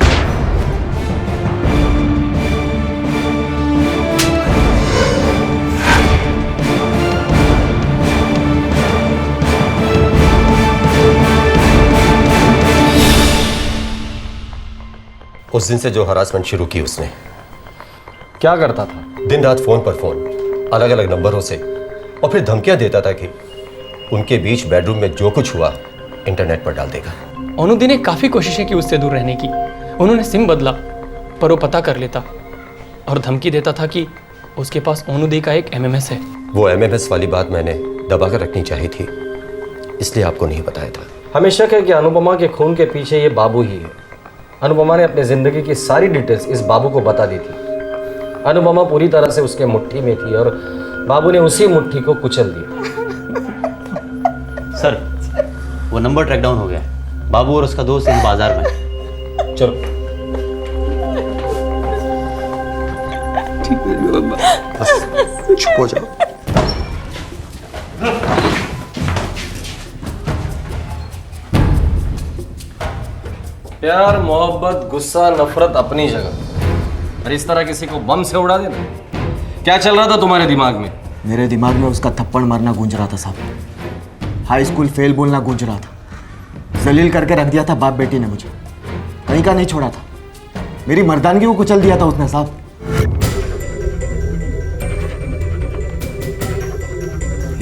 [SPEAKER 10] उस दिन से जो हरासमेंट शुरू की उसने।
[SPEAKER 9] क्या करता था?
[SPEAKER 10] दिन रात फोन पर फोन, अलग अलग नंबरों से, और फिर धमकियां देता था कि उनके बीच बेडरूम में जो कुछ हुआ इंटरनेट पर डाल देगा।
[SPEAKER 8] अनुदी ने काफ़ी कोशिशें की उससे दूर रहने की। उन्होंने सिम बदला, पर वो पता कर लेता और धमकी देता था कि उसके पास अनुदी का एक MMS है।
[SPEAKER 10] वो MMS वाली बात मैंने दबा कर रखनी चाहिए थी, इसलिए आपको नहीं बताया था।
[SPEAKER 9] हमें शक है कि अनुपमा के खून के पीछे ये बाबू ही है। अनुपमा ने अपनी जिंदगी की सारी डिटेल्स इस बाबू को बता दी थी। अनुपमा पूरी तरह से उसके मुट्ठी में थी और बाबू ने उसी मुट्ठी को कुचल दिया।
[SPEAKER 12] सर, वो नंबर ट्रैक डाउन हो गया। बाबू और उसका दोस्त इन बाजार में।
[SPEAKER 9] चलो।
[SPEAKER 10] चुप हो जाओ।
[SPEAKER 9] प्यार, मोहब्बत, गुस्सा, नफरत अपनी जगह, और इस तरह किसी को बम से उड़ा देना। क्या चल रहा था तुम्हारे दिमाग में?
[SPEAKER 6] मेरे दिमाग में उसका थप्पड़ मारना गूंज रहा था साहब, हाई स्कूल फेल बोलना गूंज रहा था। जलील करके रख दिया था बाप बेटी ने मुझे, कहीं का नहीं छोड़ा था। मेरी मर्दानगी को कुचल दिया था उसने साहब।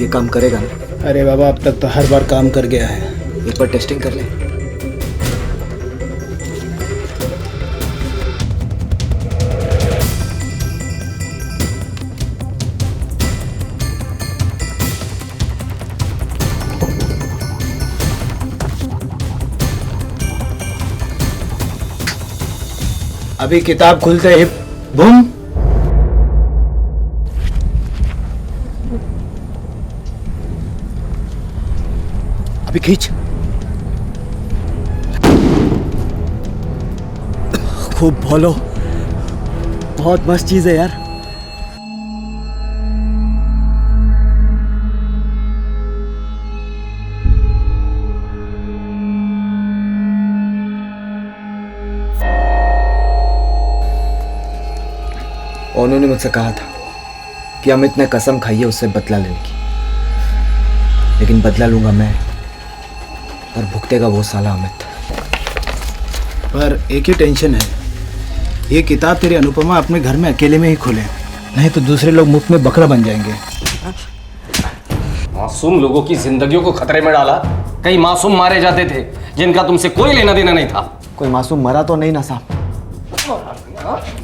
[SPEAKER 6] ये काम करेगा ना?
[SPEAKER 5] अरे बाबा, अब तक तो हर बार काम कर गया है।
[SPEAKER 6] एक बार टेस्टिंग कर ले।
[SPEAKER 5] अभी किताब खुलते ही बूम, अभी खींच। खूब बोलो, बहुत मस्त चीज है यार।
[SPEAKER 6] उन्होंने मुझसे कहा था कि अमित ने कसम खाई है उससे बदला लेने की, लेकिन बदला लूंगा मैं और भुगतेगा वो साला अमित।
[SPEAKER 5] पर एक ही टेंशन है, ये किताब तेरी अनुपमा अपने घर में अकेले में ही खोले, नहीं तो दूसरे लोग मुफ्त में बकरा बन जाएंगे।
[SPEAKER 9] मासूम लोगों की जिंदगियों को खतरे में डाला। कई मासूम मारे जाते थे जिनका तुमसे कोई लेना देना नहीं था।
[SPEAKER 6] कोई मासूम मरा तो नहीं ना साहब?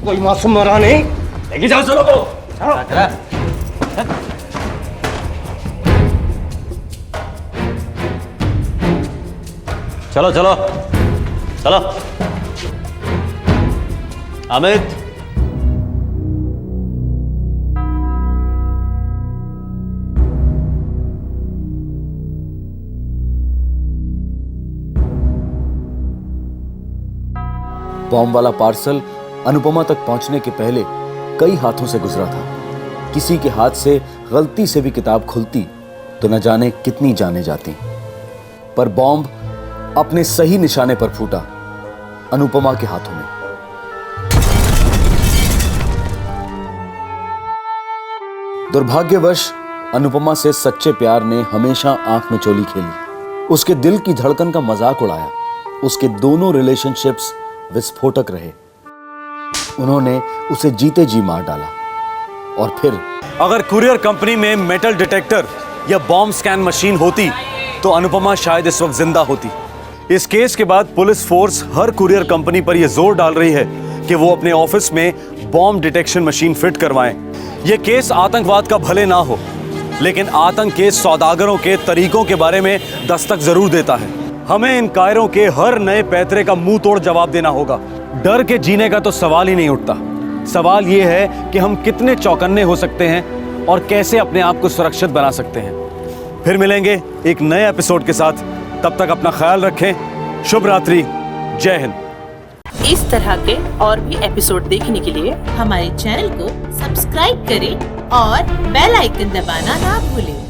[SPEAKER 9] कोई मासूम मरा नहीं। लेके जाओ चलो को।
[SPEAKER 1] चलो चलो चलो। अमित,
[SPEAKER 14] बॉम्ब वाला पार्सल अनुपमा तक पहुंचने के पहले कई हाथों से गुजरा था। किसी के हाथ से गलती से भी किताब खुलती तो न जाने कितनी जाने जाती, पर बॉम्ब अपने सही निशाने पर फूटा, अनुपमा के हाथों में। दुर्भाग्यवश अनुपमा से सच्चे प्यार ने हमेशा आंख में चोली खेली, उसके दिल की धड़कन का मजाक उड़ाया। उसके दोनों रिलेशनशिप्स विस्फोटक रहे। उन्होंने उसे जीते जी मार डाला। और फिर
[SPEAKER 1] अगर कुरियर कंपनी में मेटल डिटेक्टर या बॉम्ब स्कैन मशीन होती तो अनुपमा शायद इस वक्त जिंदा होती। इस केस के बाद police force her courier company पर यह जोर डाल रही है कि वो अपने ऑफिस में बॉम्ब डिटेक्शन मशीन फिट करवाएं। यह केस आतंकवाद का भले ना हो, लेकिन आतंक के सौदागरों के तरीकों के बारे में दस्तक जरूर देता है। हमें इन कायरों के हर नए पैतरे का मुंह तोड़ जवाब देना होगा। डर के जीने का तो सवाल ही नहीं उठता। सवाल यह है कि हम कितने चौकन्ने हो सकते हैं और कैसे अपने आप को सुरक्षित बना सकते हैं। फिर मिलेंगे एक नए एपिसोड के साथ। तब तक अपना ख्याल रखें। शुभ रात्रि। जय हिंद।
[SPEAKER 17] इस तरह के और भी एपिसोड देखने के लिए हमारे चैनल को सब्सक्राइब करें और बेल आइकन दबाना ना भूलें।